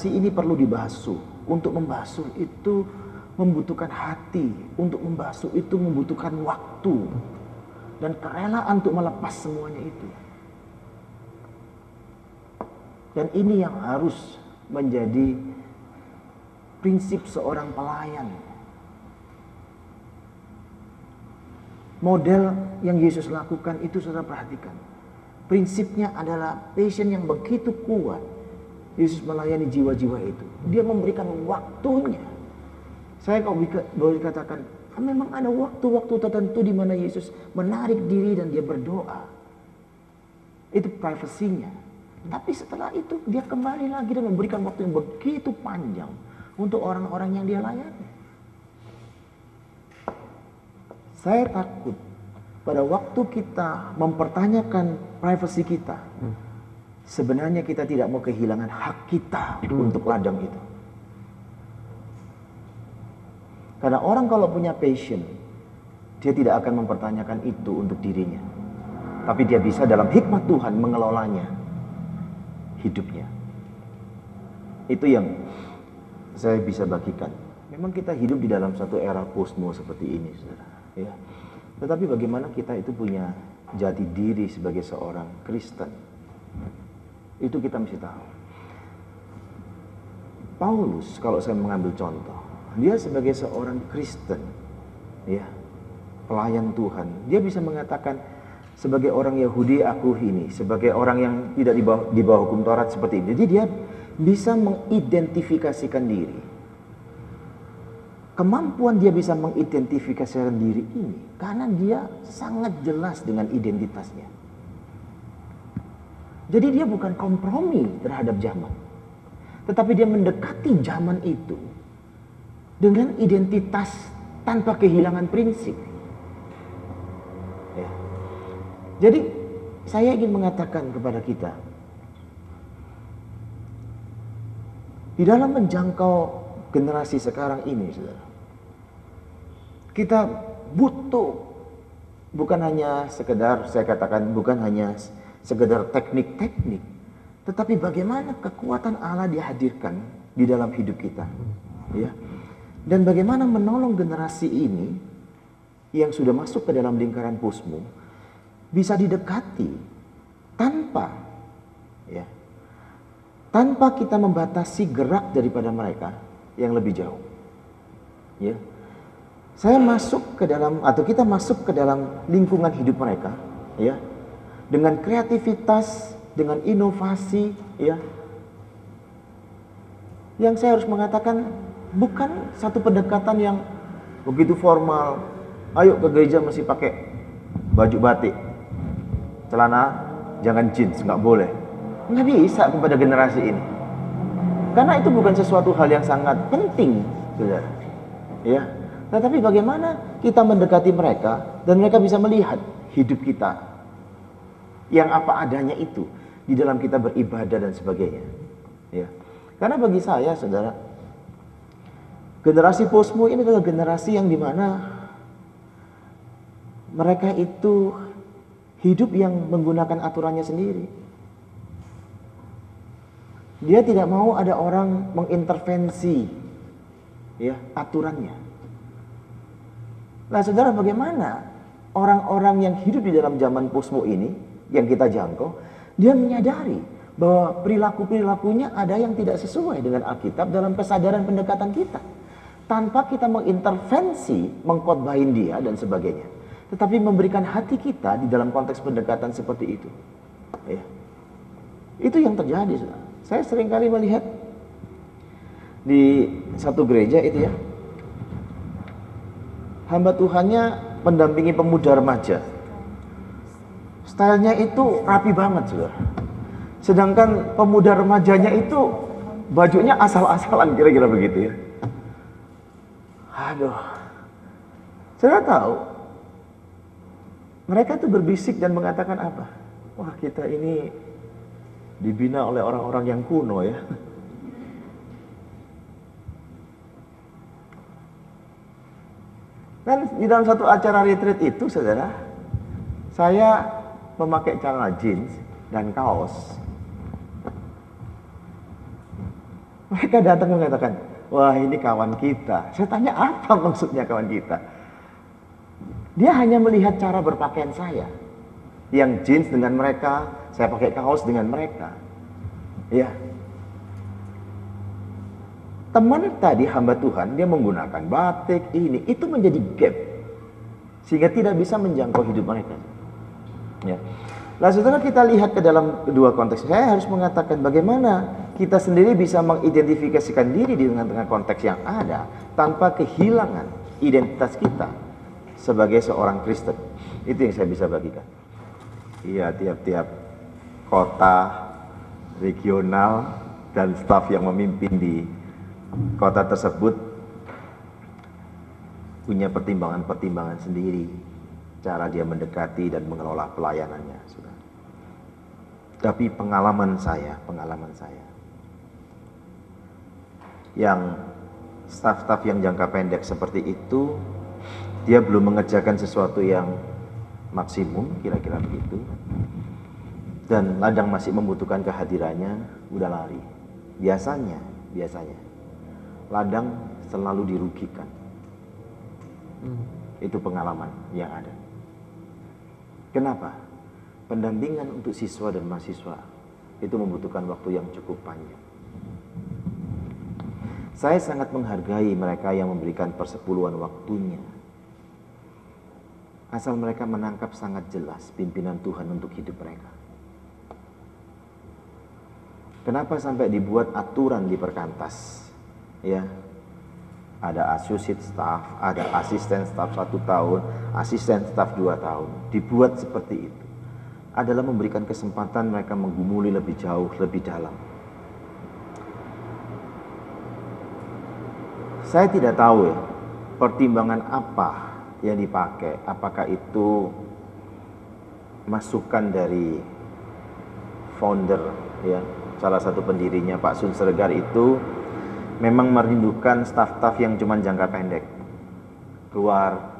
ini perlu dibasuh. Untuk membasuh itu membutuhkan hati, untuk membasuh itu membutuhkan waktu dan kerelaan untuk melepas semuanya itu. Dan ini yang harus menjadi prinsip seorang pelayan. Model yang Yesus lakukan itu saudara perhatikan. Prinsipnya adalah passion yang begitu kuat. Yesus melayani jiwa-jiwa itu. Dia memberikan waktunya. Saya kalau boleh katakan, memang ada waktu-waktu tertentu di mana Yesus menarik diri dan dia berdoa. Itu privasinya. Tapi setelah itu dia kembali lagi dan memberikan waktu yang begitu panjang untuk orang-orang yang dia layani. Saya takut pada waktu kita mempertanyakan privasi kita, sebenarnya kita tidak mau kehilangan hak kita untuk ladang itu. Karena orang kalau punya passion, dia tidak akan mempertanyakan itu untuk dirinya. Tapi dia bisa dalam hikmat Tuhan mengelolanya hidupnya. Itu yang saya bisa bagikan. Memang kita hidup di dalam satu era postmo seperti ini, saudara. Ya. Tetapi bagaimana kita itu punya jati diri sebagai seorang Kristen, itu kita mesti tahu. Paulus, kalau saya mengambil contoh, dia sebagai seorang Kristen, ya, pelayan Tuhan, dia bisa mengatakan, sebagai orang Yahudi aku ini, sebagai orang yang tidak di bawah hukum Taurat seperti ini. Jadi dia bisa mengidentifikasikan diri. Kemampuan dia bisa mengidentifikasikan diri ini karena dia sangat jelas dengan identitasnya. Jadi dia bukan kompromi terhadap zaman, tetapi dia mendekati zaman itu dengan identitas tanpa kehilangan prinsip. Ya. Jadi saya ingin mengatakan kepada kita, di dalam menjangkau generasi sekarang ini, saudara, kita butuh bukan hanya sekedar, saya katakan bukan hanya sekedar teknik-teknik, tetapi bagaimana kekuatan Allah dihadirkan di dalam hidup kita, ya. Dan bagaimana menolong generasi ini yang sudah masuk ke dalam lingkaran Pusmu bisa didekati tanpa, ya, tanpa kita membatasi gerak daripada mereka yang lebih jauh, ya. Saya masuk ke dalam, atau kita masuk ke dalam lingkungan hidup mereka, ya, dengan kreativitas, dengan inovasi, ya. Yang saya harus mengatakan bukan satu pendekatan yang begitu formal. Ayo ke gereja mesti pakai baju batik, celana jangan jeans, nggak boleh. Nggak bisa kepada generasi ini, karena itu bukan sesuatu hal yang sangat penting, saudara, ya. Tetapi bagaimana kita mendekati mereka dan mereka bisa melihat hidup kita yang apa adanya itu di dalam kita beribadah dan sebagainya, ya. Karena bagi saya, saudara, generasi Pusmu ini adalah generasi yang dimana mereka itu hidup yang menggunakan aturannya sendiri. Dia tidak mau ada orang mengintervensi, ya, aturannya. Nah, saudara, bagaimana orang-orang yang hidup di dalam zaman Pusmu ini yang kita jangkau, dia menyadari bahwa perilaku-perilakunya ada yang tidak sesuai dengan Alkitab dalam kesadaran pendekatan kita, tanpa kita mengintervensi, mengkhotbahin dia dan sebagainya, tetapi memberikan hati kita di dalam konteks pendekatan seperti itu, ya. Itu yang terjadi, saudara. Saya seringkali melihat di satu gereja itu, ya, hamba Tuhannya mendampingi pemuda remaja. Stylenya itu rapi banget, saudara. Sedangkan pemuda remajanya itu bajunya asal-asalan, kira-kira begitu, ya. Aduh. Saudara tahu, mereka tuh berbisik dan mengatakan apa? Wah, kita ini dibina oleh orang-orang yang kuno, ya. Dan di dalam satu acara retreat itu, saudara, saya memakai celana jeans dan kaos. Mereka datang mengatakan, wah, ini kawan kita. Saya tanya, apa maksudnya kawan kita? Dia hanya melihat cara berpakaian saya. Yang jeans dengan mereka, saya pakai kaos dengan mereka, ya. Teman tadi, hamba Tuhan, dia menggunakan batik ini, itu menjadi gap, sehingga tidak bisa menjangkau hidup mereka, ya. Nah, saudara, kita lihat ke dalam kedua konteks. Saya harus mengatakan bagaimana kita sendiri bisa mengidentifikasikan diri di tengah-tengah konteks yang ada tanpa kehilangan identitas kita sebagai seorang Kristen. Itu yang saya bisa bagikan. Iya, tiap-tiap kota, regional, dan staf yang memimpin di kota tersebut punya pertimbangan-pertimbangan sendiri cara dia mendekati dan mengelola pelayanannya, saudara. Tapi pengalaman saya yang staf-staf yang jangka pendek seperti itu, dia belum mengerjakan sesuatu yang maksimum, kira-kira begitu, dan ladang masih membutuhkan kehadirannya, udah lari. Biasanya ladang selalu dirugikan. Itu pengalaman yang ada. Kenapa? Pendampingan untuk siswa dan mahasiswa itu membutuhkan waktu yang cukup panjang. Saya sangat menghargai mereka yang memberikan persepuluhan waktunya asal mereka menangkap sangat jelas pimpinan Tuhan untuk hidup mereka. Kenapa sampai dibuat aturan di perkantas? Ya, ada associate staff, ada asisten staff 1 tahun, asisten staff 2 tahun. Dibuat seperti itu adalah memberikan kesempatan mereka menggumuli lebih jauh, lebih dalam. Saya tidak tahu ya, pertimbangan apa yang dipakai. Apakah itu masukan dari founder, ya, salah satu pendirinya Pak Sun Sregar itu memang merindukan staf-staf yang cuma jangka pendek, keluar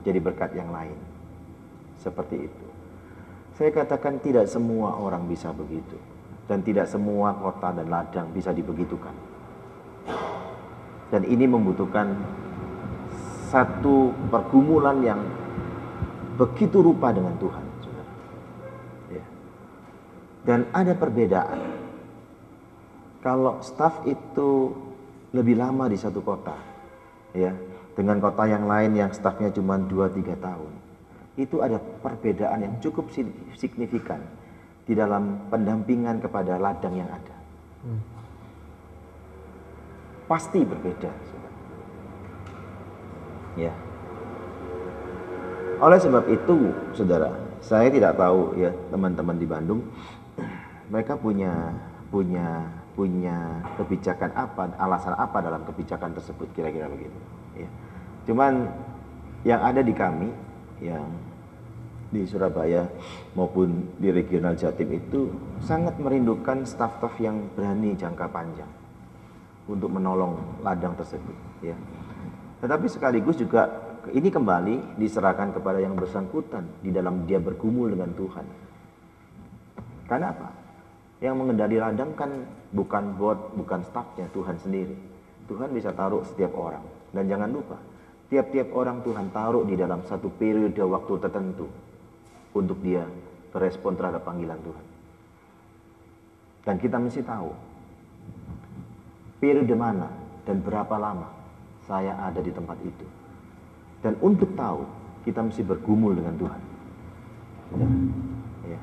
jadi berkat yang lain, seperti itu. Saya katakan tidak semua orang bisa begitu, dan tidak semua kota dan ladang bisa dibegitukan. Dan ini membutuhkan satu pergumulan yang begitu rupa dengan Tuhan, saudara. Ya. Dan ada perbedaan. Kalau staf itu lebih lama di satu kota, ya, dengan kota yang lain yang stafnya cuma 2-3 tahun, itu ada perbedaan yang cukup signifikan di dalam pendampingan kepada ladang yang ada. Pasti berbeda, saudara. Ya. Oleh sebab itu, saudara, saya tidak tahu ya teman-teman di Bandung, mereka punya kebijakan apa, alasan apa dalam kebijakan tersebut, kira-kira begitu. Ya. Cuman yang ada di kami, yang di Surabaya maupun di regional Jatim itu sangat merindukan staf-staf yang berani jangka panjang untuk menolong ladang tersebut, ya. Tetapi sekaligus juga ini kembali diserahkan kepada yang bersangkutan di dalam dia bergumul dengan Tuhan. Karena apa? Yang mengendali ladang kan bukan board, bukan stafnya, Tuhan sendiri. Tuhan bisa taruh setiap orang. Dan jangan lupa, tiap-tiap orang Tuhan taruh di dalam satu periode waktu tertentu untuk dia berespon terhadap panggilan Tuhan. Dan kita mesti tahu periode mana dan berapa lama saya ada di tempat itu. Dan untuk tahu, kita mesti bergumul dengan Tuhan. Ya. Ya.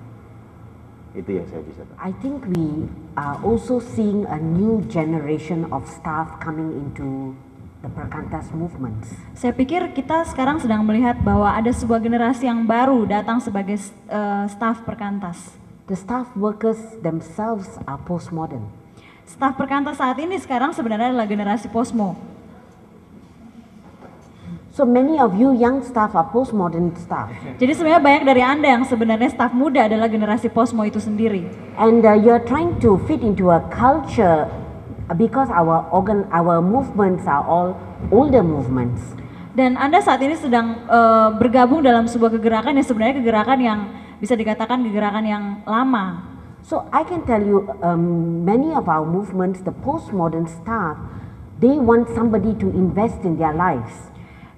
Itu yang saya bisa tahu. I think we are also seeing a new generation of staff coming into the Perkantas movements. Saya pikir kita sekarang sedang melihat bahwa ada sebuah generasi yang baru datang sebagai staf perkantas. The staff workers themselves are postmodern. Staf perkantas saat ini sekarang sebenarnya adalah generasi posmo. So many of you young staff are postmodern staff. Jadi sebenarnya banyak dari Anda yang sebenarnya staf muda adalah generasi posmo itu sendiri. And you're trying to fit into a culture because our movements are all older movements. Dan Anda saat ini sedang bergabung dalam sebuah kegerakan yang sebenarnya kegerakan yang bisa dikatakan kegerakan yang lama. So I can tell you many of our movements, the postmodern staff, they want somebody to invest in their lives.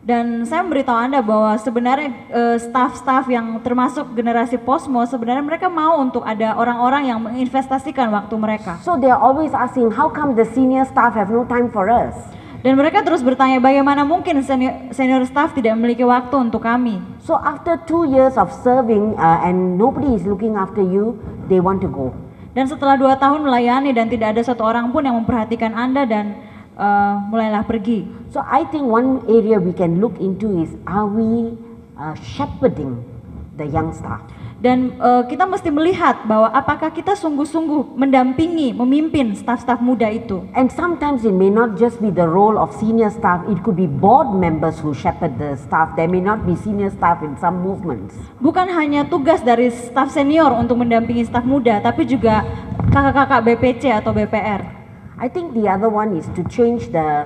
Dan saya memberitahu Anda bahwa sebenarnya staff-staff yang termasuk generasi posmo sebenarnya mereka mau untuk ada orang-orang yang menginvestasikan waktu mereka. So they are always asking, how come the senior staff have no time for us? Dan mereka terus bertanya bagaimana mungkin senior staff tidak memiliki waktu untuk kami. So after 2 years of serving and nobody is looking after you, they want to go. Dan setelah 2 tahun melayani dan tidak ada satu orang pun yang memperhatikan Anda dan mulailah pergi. So I think one area we can look into is, are we shepherding the young staff? Dan kita mesti melihat bahwa apakah kita sungguh-sungguh mendampingi, memimpin staf-staf muda itu. And sometimes it may not just be the role of senior staff, it could be board members who shepherd the staff. There may not be senior staff in some movements. Bukan hanya tugas dari staf senior untuk mendampingi staf muda, tapi juga kakak-kakak BPC atau BPR. I think the other one is to change the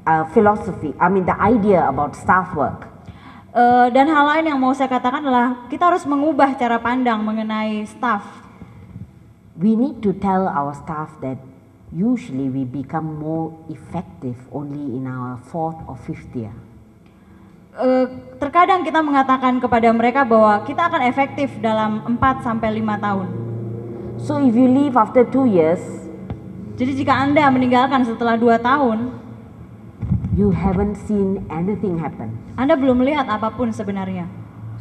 the idea about staff work. Dan hal lain yang mau saya katakan adalah kita harus mengubah cara pandang mengenai staff. We need to tell our staff that usually we become more effective only in our 4th or 5th year. Terkadang kita mengatakan kepada mereka bahwa kita akan efektif dalam 4 sampai 5 tahun. So if you leave after 2 years, jadi jika Anda meninggalkan setelah 2 tahun, you haven't seen anything happen. Anda belum melihat apapun sebenarnya.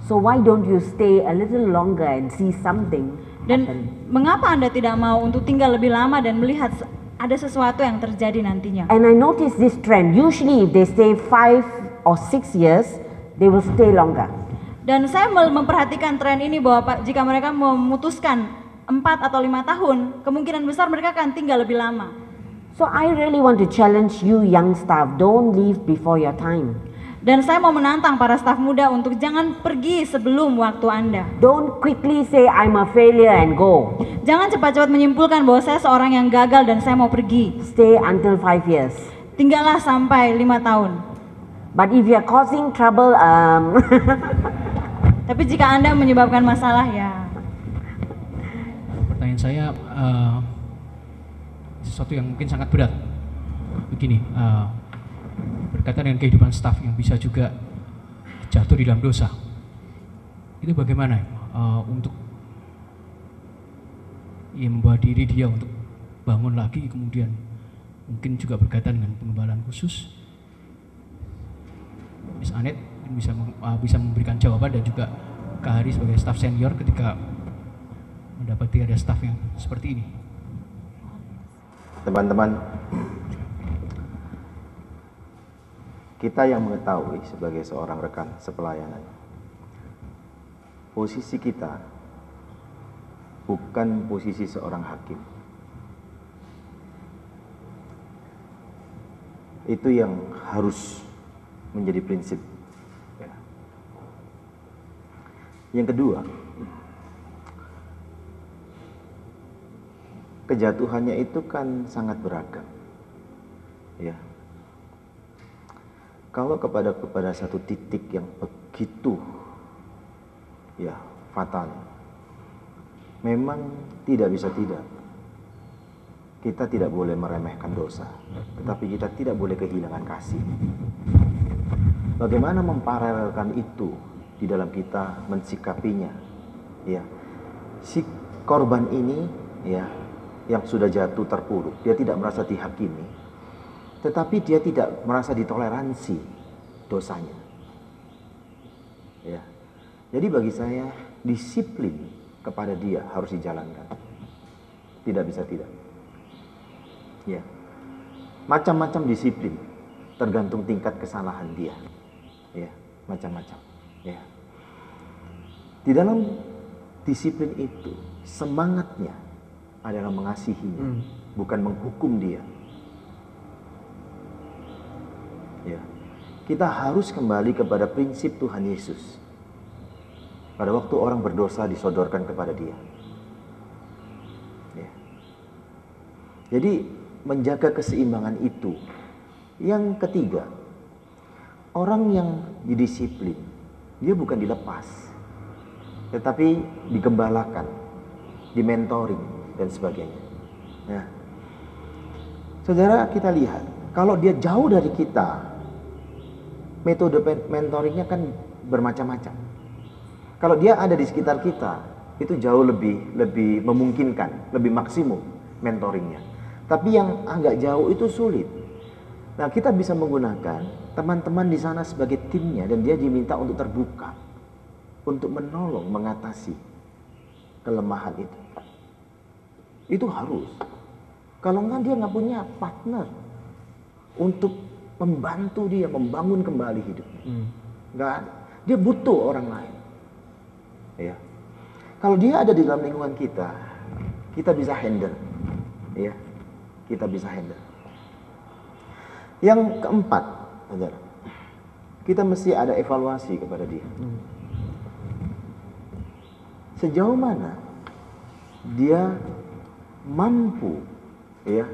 So why don't you stay a little longer and see something Dan happen? mengapa Anda tidak mau untuk tinggal lebih lama dan melihat ada sesuatu yang terjadi nantinya? And I notice this trend. Usually if they stay 5 or 6 years, they will stay longer. Dan saya memperhatikan tren ini bahwa jika mereka memutuskan 4 atau 5 tahun, kemungkinan besar mereka akan tinggal lebih lama. So I really want to challenge you young staff, don't leave before your time. Dan saya mau menantang para staf muda untuk jangan pergi sebelum waktu Anda. Don't quickly say I'm a failure and go. Jangan cepat-cepat menyimpulkan bahwa saya seorang yang gagal dan saya mau pergi. Stay until 5 years. Tinggallah sampai 5 tahun. But if you're causing trouble, Tapi jika Anda menyebabkan masalah, ya Pertanyaan saya sesuatu yang mungkin sangat berat. Begini, berkaitan dengan kehidupan staf yang bisa juga jatuh di dalam dosa. Itu bagaimana untuk membawa diri dia untuk bangun lagi, kemudian mungkin juga berkaitan dengan pengembalaan khusus. Miss Anet bisa memberikan jawaban, dan juga Kak Hari sebagai staf senior ketika mendapati ada staf yang seperti ini. Teman-teman, kita yang mengetahui sebagai seorang rekan sepelayanan, posisi kita bukan posisi seorang hakim. Itu yang harus menjadi prinsip. Ya. Yang kedua, kejatuhannya itu kan sangat beragam. Ya. Kalau kepada satu titik yang begitu ya fatal, memang tidak bisa tidak. Kita tidak boleh meremehkan dosa, tetapi kita tidak boleh kehilangan kasih. Bagaimana memparalelkan itu di dalam kita mensikapinya? Ya, si korban ini ya yang sudah jatuh terpuruk, dia tidak merasa dihakimi, tetapi dia tidak merasa ditoleransi dosanya. Ya, jadi bagi saya disiplin kepada dia harus dijalankan, tidak bisa tidak. Ya, macam-macam disiplin, tergantung tingkat kesalahan dia. Ya, macam-macam. Ya, di dalam disiplin itu semangatnya adalah mengasihinya, bukan menghukum dia. Ya, kita harus kembali kepada prinsip Tuhan Yesus. Pada waktu orang berdosa disodorkan kepada dia. Ya. Jadi menjaga keseimbangan itu. Yang ketiga, orang yang didisiplin, dia bukan dilepas, tetapi digembalakan, dimentoring dan sebagainya. Nah, saudara, kita lihat kalau dia jauh dari kita, metode mentoringnya kan bermacam-macam. Kalau dia ada di sekitar kita, itu jauh lebih memungkinkan, lebih maksimum mentoringnya. Tapi yang agak jauh itu sulit. Nah, kita bisa menggunakan teman-teman di sana sebagai timnya, dan dia diminta untuk terbuka, untuk menolong mengatasi kelemahan itu. Itu harus. Kalau enggak, dia nggak punya partner untuk membantu dia membangun kembali hidupnya. Nggak ada. Dia butuh orang lain. Ya. Kalau dia ada di dalam lingkungan kita bisa handle. Ya. Kita bisa handle. Yang keempat, saudara, kita mesti ada evaluasi kepada dia. Sejauh mana dia mampu, ya,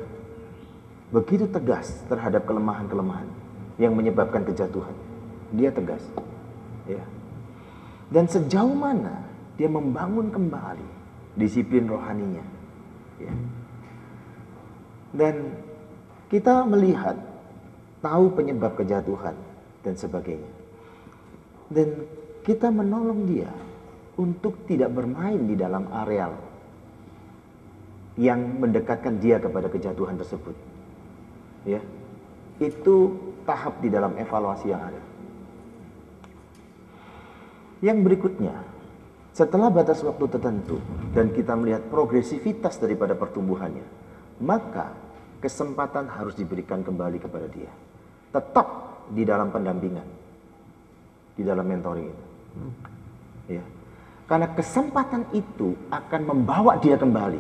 begitu tegas terhadap kelemahan-kelemahan yang menyebabkan kejatuhan. Dia tegas, ya. Dan sejauh mana dia membangun kembali disiplin rohaninya, ya. Dan kita melihat, tahu penyebab kejatuhan dan sebagainya. Dan kita menolong dia untuk tidak bermain di dalam areal yang mendekatkan dia kepada kejatuhan tersebut. Ya. Itu tahap di dalam evaluasi yang ada. Yang berikutnya, setelah batas waktu tertentu dan kita melihat progresivitas daripada pertumbuhannya, maka kesempatan harus diberikan kembali kepada dia. Tetap di dalam pendampingan, di dalam mentoring itu. Ya. Karena kesempatan itu akan membawa dia kembali,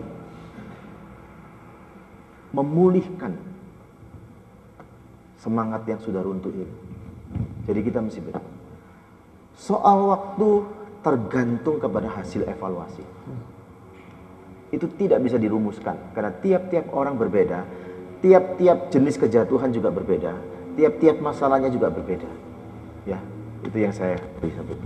memulihkan semangat yang sudah runtuh itu. Jadi kita mesti beri. Soal waktu tergantung kepada hasil evaluasi. Itu tidak bisa dirumuskan karena tiap-tiap orang berbeda, tiap-tiap jenis kejatuhan juga berbeda, tiap-tiap masalahnya juga berbeda. Ya, itu yang saya bisa beri.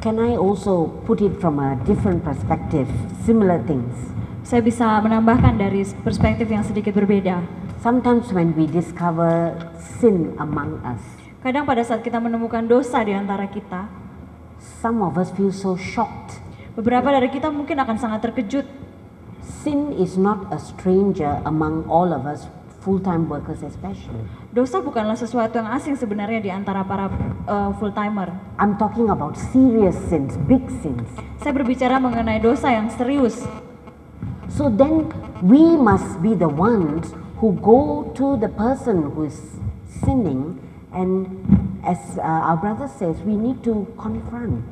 Can I also put it from a different perspective, similar things? Saya bisa menambahkan dari perspektif yang sedikit berbeda. Sometimes when we discover sin among us, Kadang pada saat kita menemukan dosa di antara kita, some of us feel so shocked. beberapa dari kita mungkin akan sangat terkejut. Sin is not a stranger among all of us, full-time workers especially. Dosa bukanlah sesuatu yang asing sebenarnya di antara para full-timer. I'm talking about serious sins, big sins. Saya berbicara mengenai dosa yang serius. So then we must be the ones who go to the person who is sinning, and as our brother says, we need to confront.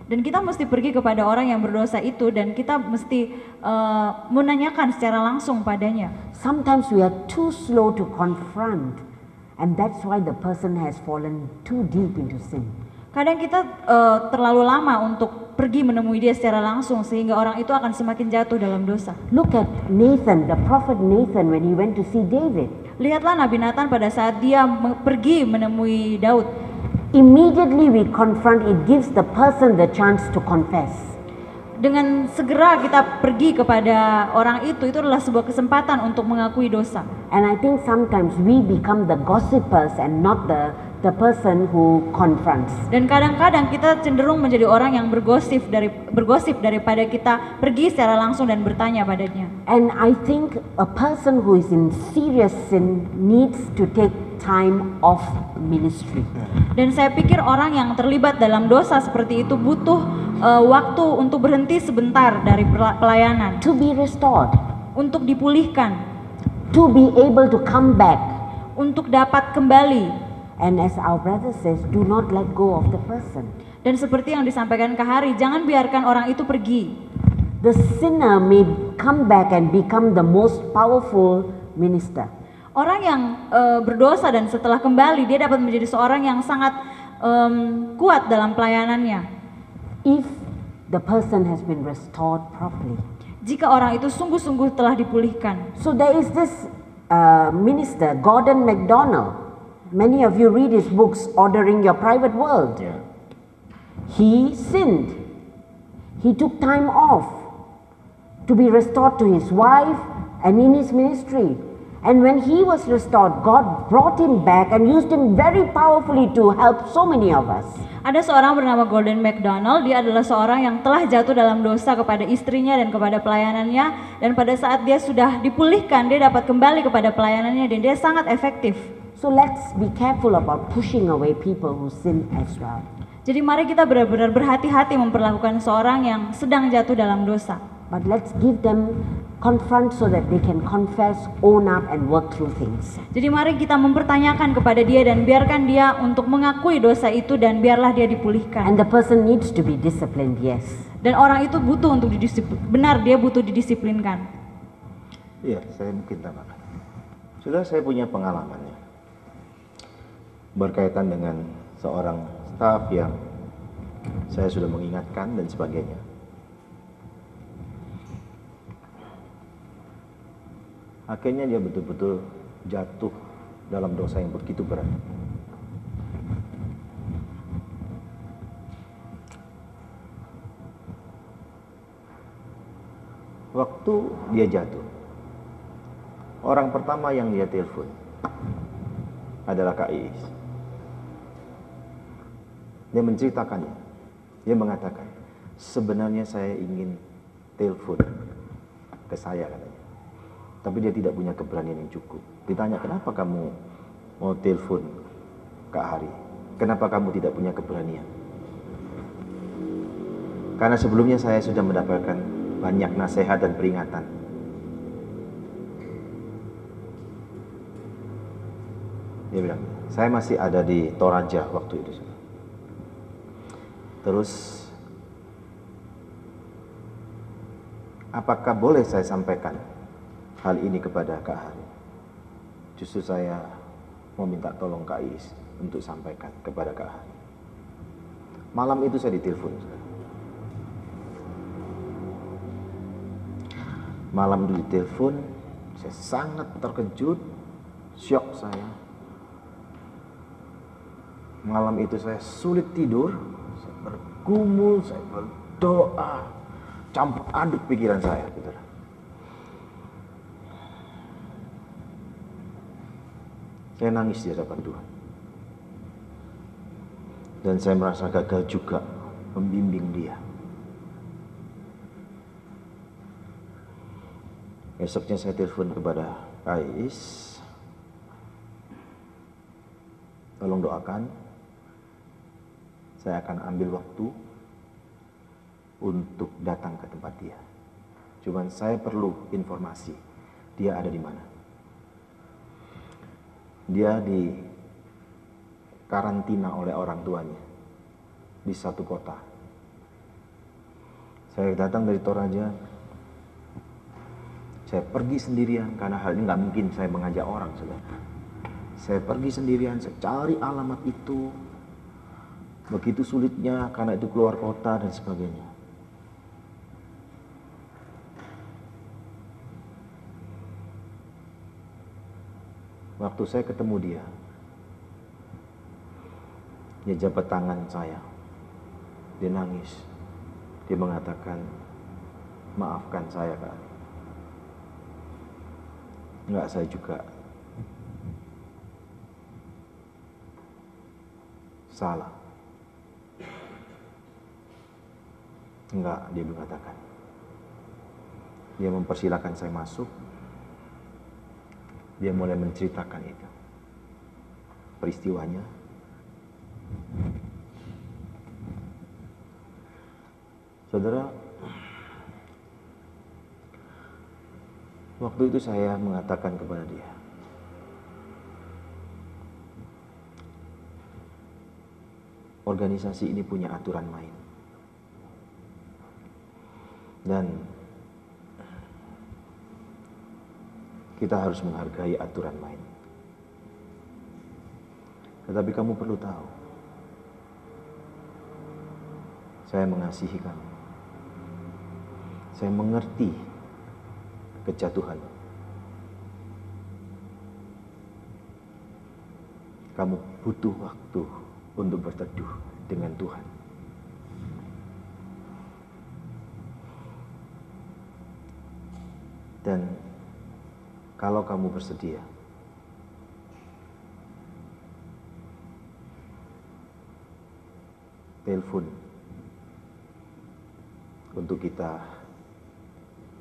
Dan kita mesti pergi kepada orang yang berdosa itu dan kita mesti menanyakan secara langsung padanya. Sometimes we are too slow to confront, and that's why the person has fallen too deep into sin. Kadang kita terlalu lama untuk pergi menemui dia secara langsung sehingga orang itu akan semakin jatuh dalam dosa. Look at Nathan, the prophet Nathan, when he went to see David. Lihatlah Nabi Nathan pada saat dia pergi menemui Daud. Immediately we confront, it gives the person the chance to confess. Dengan segera kita pergi kepada orang itu adalah sebuah kesempatan untuk mengakui dosa. And I think sometimes we become the gossipers and not the person who confronts. Dan kadang-kadang kita cenderung menjadi orang yang bergosip daripada kita pergi secara langsung dan bertanya padanya. And I think a person who is in serious sin needs to take time off ministry. Dan saya pikir orang yang terlibat dalam dosa seperti itu butuh waktu untuk berhenti sebentar dari pelayanan, To be restored, untuk dipulihkan, to be able to come back. untuk dapat kembali. And as our brother says, do not let go of the person. Dan seperti yang disampaikan Kak Hari, jangan biarkan orang itu pergi. The sinner may come back and become the most powerful minister. Orang yang berdosa dan setelah kembali dia dapat menjadi seorang yang sangat kuat dalam pelayanannya. If the person has been restored properly. Jika orang itu sungguh-sungguh telah dipulihkan. So there is this minister, Gordon MacDonald. Many of you read his books, Ordering Your Private World. Ya. He sinned. He took time off to be restored to his wife and in his ministry. And when he was restored, God brought him back and used him very powerfully to help so many of us. Ada seorang bernama Gordon MacDonald, dia adalah seorang yang telah jatuh dalam dosa kepada istrinya dan kepada pelayanannya. Dan pada saat dia sudah dipulihkan, dia dapat kembali kepada pelayanannya dan dia sangat efektif. So let's be careful about pushing away people who sin as well. Jadi mari kita benar-benar berhati-hati memperlakukan seorang yang sedang jatuh dalam dosa. But let's give them confront so that they can confess, own up and work through things. Jadi mari kita mempertanyakan kepada dia dan biarkan dia untuk mengakui dosa itu dan biarlah dia dipulihkan. And the person needs to be disciplined, yes. Dan orang itu butuh untuk didisiplin, benar dia butuh didisiplinkan. Iya, saya mungkin tambahkan. Sudah saya punya pengalamannya berkaitan dengan seorang staf yang saya sudah mengingatkan dan sebagainya. Akhirnya dia betul-betul jatuh dalam dosa yang begitu berat. Waktu dia jatuh, orang pertama yang dia telepon adalah Kak Iis. Dia menceritakannya. Dia mengatakan, sebenarnya saya ingin telepon ke saya katanya. Tapi dia tidak punya keberanian yang cukup. Ditanya, kenapa kamu mau telepon Kak Hari? Kenapa kamu tidak punya keberanian? Karena sebelumnya saya sudah mendapatkan banyak nasihat dan peringatan. Dia bilang, saya masih ada di Toraja waktu itu. Terus, apakah boleh saya sampaikan hal ini kepada Kak Hari? Justru saya mau minta tolong Kak Is untuk sampaikan kepada Kak Hari. Malam itu saya ditelepon. Malam itu ditelepon, saya sangat terkejut, syok saya. Malam itu saya sulit tidur, saya bergumul, saya berdoa, campur aduk pikiran saya. Gitu. Saya nangis di hadapan Tuhan. Dan saya merasa gagal juga membimbing dia. Besoknya saya telepon kepada Ais, tolong doakan, saya akan ambil waktu untuk datang ke tempat dia. Cuman saya perlu informasi, dia ada di mana. Dia di karantina oleh orang tuanya di satu kota. Saya datang dari Toraja. Saya pergi sendirian karena hal ini nggak mungkin saya mengajak orang, saudara. Saya pergi sendirian, saya cari alamat itu. Begitu sulitnya karena itu keluar kota dan sebagainya. Waktu saya ketemu dia jabat tangan saya. Dia nangis. Dia mengatakan, maafkan saya, Kak. Enggak, saya juga salah. Enggak, dia mengatakan. Dia mempersilahkan saya masuk. Dia mulai menceritakan itu. Peristiwanya. Saudara, waktu itu saya mengatakan kepada dia, organisasi ini punya aturan main. Dan kita harus menghargai aturan main. Tetapi kamu perlu tahu, saya mengasihi kamu. Saya mengerti kejatuhan. Kamu butuh waktu untuk berteduh dengan Tuhan. Dan kalau kamu bersedia, telepon untuk kita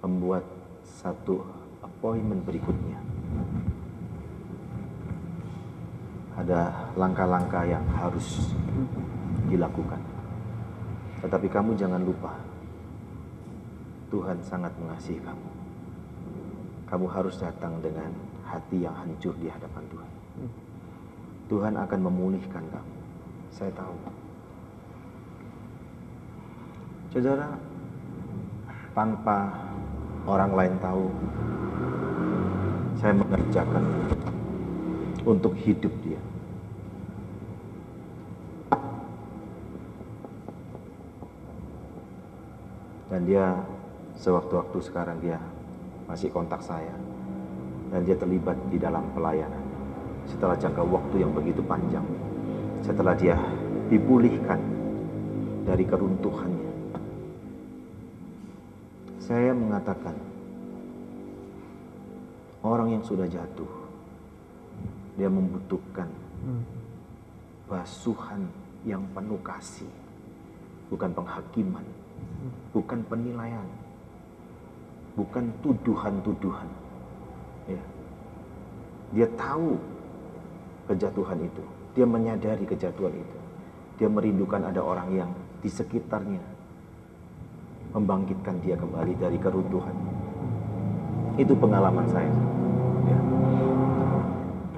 membuat satu appointment berikutnya. Ada langkah-langkah yang harus dilakukan. Tetapi kamu jangan lupa, Tuhan sangat mengasihi kamu. Kamu harus datang dengan hati yang hancur di hadapan Tuhan. Tuhan akan memulihkan kamu. Saya tahu. Saudara, tanpa orang lain tahu, saya mengerjakan untuk hidup dia. Dan dia sewaktu-waktu sekarang dia masih kontak saya. Dan dia terlibat di dalam pelayanan. Setelah jangka waktu yang begitu panjang. Setelah dia dipulihkan dari keruntuhannya. Saya mengatakan, orang yang sudah jatuh, dia membutuhkan basuhan yang penuh kasih, bukan penghakiman, bukan penilaian, bukan tuduhan-tuduhan. Ya. Dia tahu kejatuhan itu, dia menyadari kejatuhan itu, dia merindukan ada orang yang di sekitarnya membangkitkan dia kembali dari keruntuhan. Itu pengalaman saya. Ya.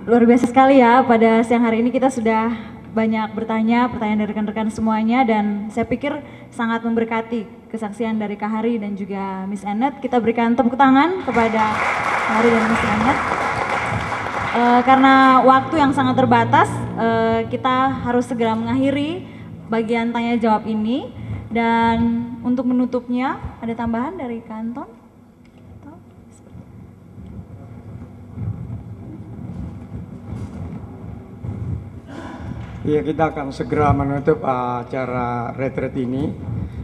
Luar biasa sekali ya, pada siang hari ini kita sudah banyak bertanya, pertanyaan dari rekan-rekan semuanya, dan saya pikir sangat memberkati kesaksian dari Kak Hari dan juga Miss Annette. Kita berikan tepuk tangan kepada Kak Hari dan Miss Annette. Karena waktu yang sangat terbatas, kita harus segera mengakhiri bagian tanya jawab ini, dan untuk menutupnya ada tambahan dari Kanton. Ya, kita akan segera menutup acara retreat ini.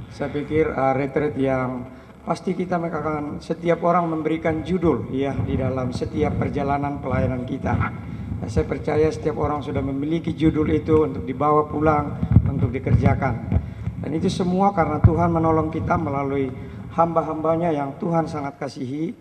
Saya pikir retreat yang pasti kita akan, setiap orang memberikan judul ya di dalam setiap perjalanan pelayanan kita. Saya percaya setiap orang sudah memiliki judul itu untuk dibawa pulang, untuk dikerjakan. Dan itu semua karena Tuhan menolong kita melalui hamba-hambanya yang Tuhan sangat kasihi.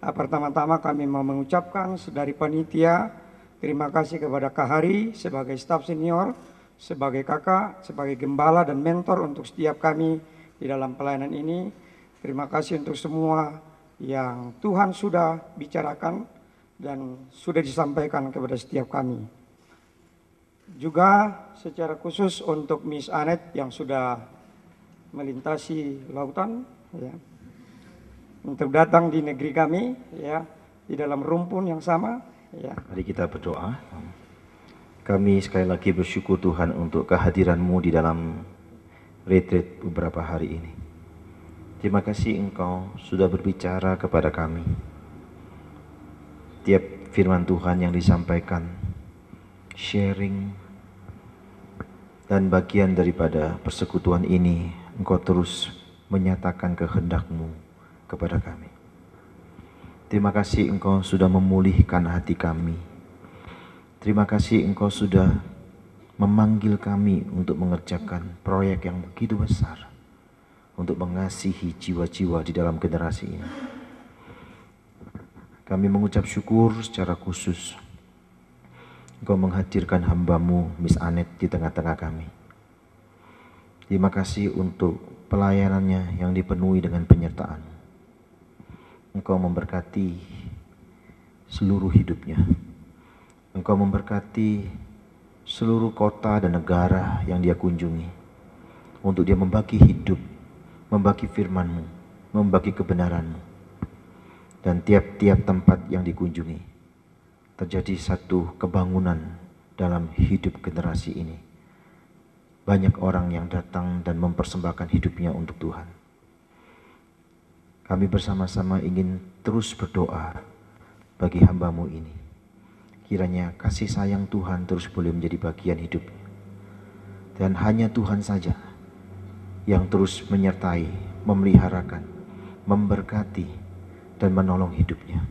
Pertama-tama kami mau mengucapkan dari panitia, terima kasih kepada Kak Hari sebagai staf senior, sebagai kakak, sebagai gembala dan mentor untuk setiap kami di dalam pelayanan ini. Terima kasih untuk semua yang Tuhan sudah bicarakan dan sudah disampaikan kepada setiap kami. Juga secara khusus untuk Miss Annette yang sudah melintasi lautan ya, untuk datang di negeri kami ya, di dalam rumpun yang sama. Ya. Mari kita berdoa. Kami sekali lagi bersyukur Tuhan untuk kehadiran-Mu di dalam retreat beberapa hari ini. Terima kasih Engkau sudah berbicara kepada kami. Tiap firman Tuhan yang disampaikan, sharing, dan bagian daripada persekutuan ini, Engkau terus menyatakan kehendak-Mu kepada kami. Terima kasih Engkau sudah memulihkan hati kami. Terima kasih Engkau sudah memanggil kami untuk mengerjakan proyek yang begitu besar, untuk mengasihi jiwa-jiwa di dalam generasi ini. Kami mengucap syukur secara khusus Engkau menghadirkan hamba-Mu Miss Annette di tengah-tengah kami. Terima kasih untuk pelayanannya yang dipenuhi dengan penyertaan. Engkau memberkati seluruh hidupnya. Engkau memberkati seluruh kota dan negara yang dia kunjungi, untuk dia membagi hidup, membagi firman-Mu, membagi kebenaran-Mu. Dan tiap-tiap tempat yang dikunjungi, terjadi satu kebangunan dalam hidup generasi ini. Banyak orang yang datang dan mempersembahkan hidupnya untuk Tuhan. Kami bersama-sama ingin terus berdoa bagi hamba-Mu ini. Kiranya kasih sayang Tuhan terus boleh menjadi bagian hidupnya. Dan hanya Tuhan saja yang terus menyertai, memeliharakan, memberkati, dan menolong hidupnya.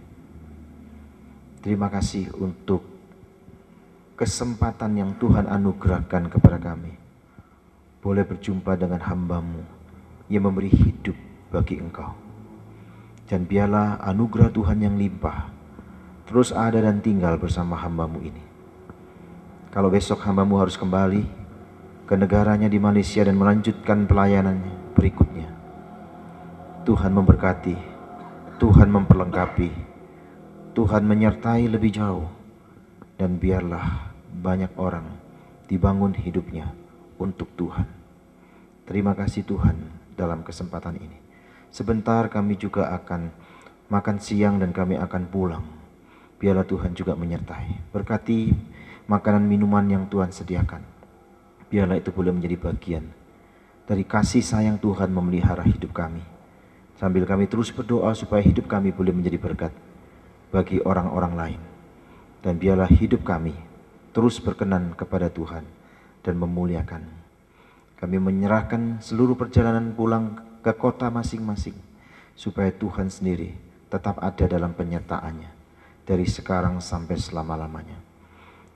Terima kasih untuk kesempatan yang Tuhan anugerahkan kepada kami. Boleh berjumpa dengan hamba-Mu yang memberi hidup bagi Engkau. Dan biarlah anugerah Tuhan yang limpah terus ada dan tinggal bersama hamba-Mu ini. Kalau besok hamba-Mu harus kembali ke negaranya di Malaysia dan melanjutkan pelayanannya berikutnya, Tuhan memberkati, Tuhan memperlengkapi, Tuhan menyertai lebih jauh, dan biarlah banyak orang dibangun hidupnya untuk Tuhan. Terima kasih Tuhan dalam kesempatan ini. Sebentar kami juga akan makan siang dan kami akan pulang. Biarlah Tuhan juga menyertai. Berkati makanan minuman yang Tuhan sediakan. Biarlah itu boleh menjadi bagian dari kasih sayang Tuhan memelihara hidup kami. Sambil kami terus berdoa supaya hidup kami boleh menjadi berkat bagi orang-orang lain. Dan biarlah hidup kami terus berkenan kepada Tuhan dan memuliakan. Kami menyerahkan seluruh perjalanan pulang ke kota masing-masing, supaya Tuhan sendiri tetap ada dalam penyertaannya dari sekarang sampai selama-lamanya.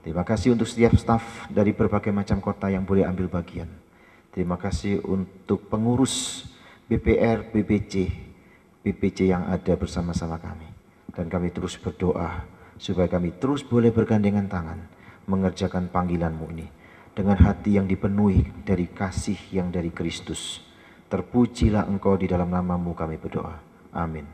Terima kasih untuk setiap staf dari berbagai macam kota yang boleh ambil bagian. Terima kasih untuk pengurus BPR, BPC yang ada bersama-sama kami. Dan kami terus berdoa supaya kami terus boleh bergandengan tangan mengerjakan panggilan-Mu ini dengan hati yang dipenuhi dari kasih yang dari Kristus. Terpujilah Engkau, di dalam nama-Mu kami berdoa. Amin.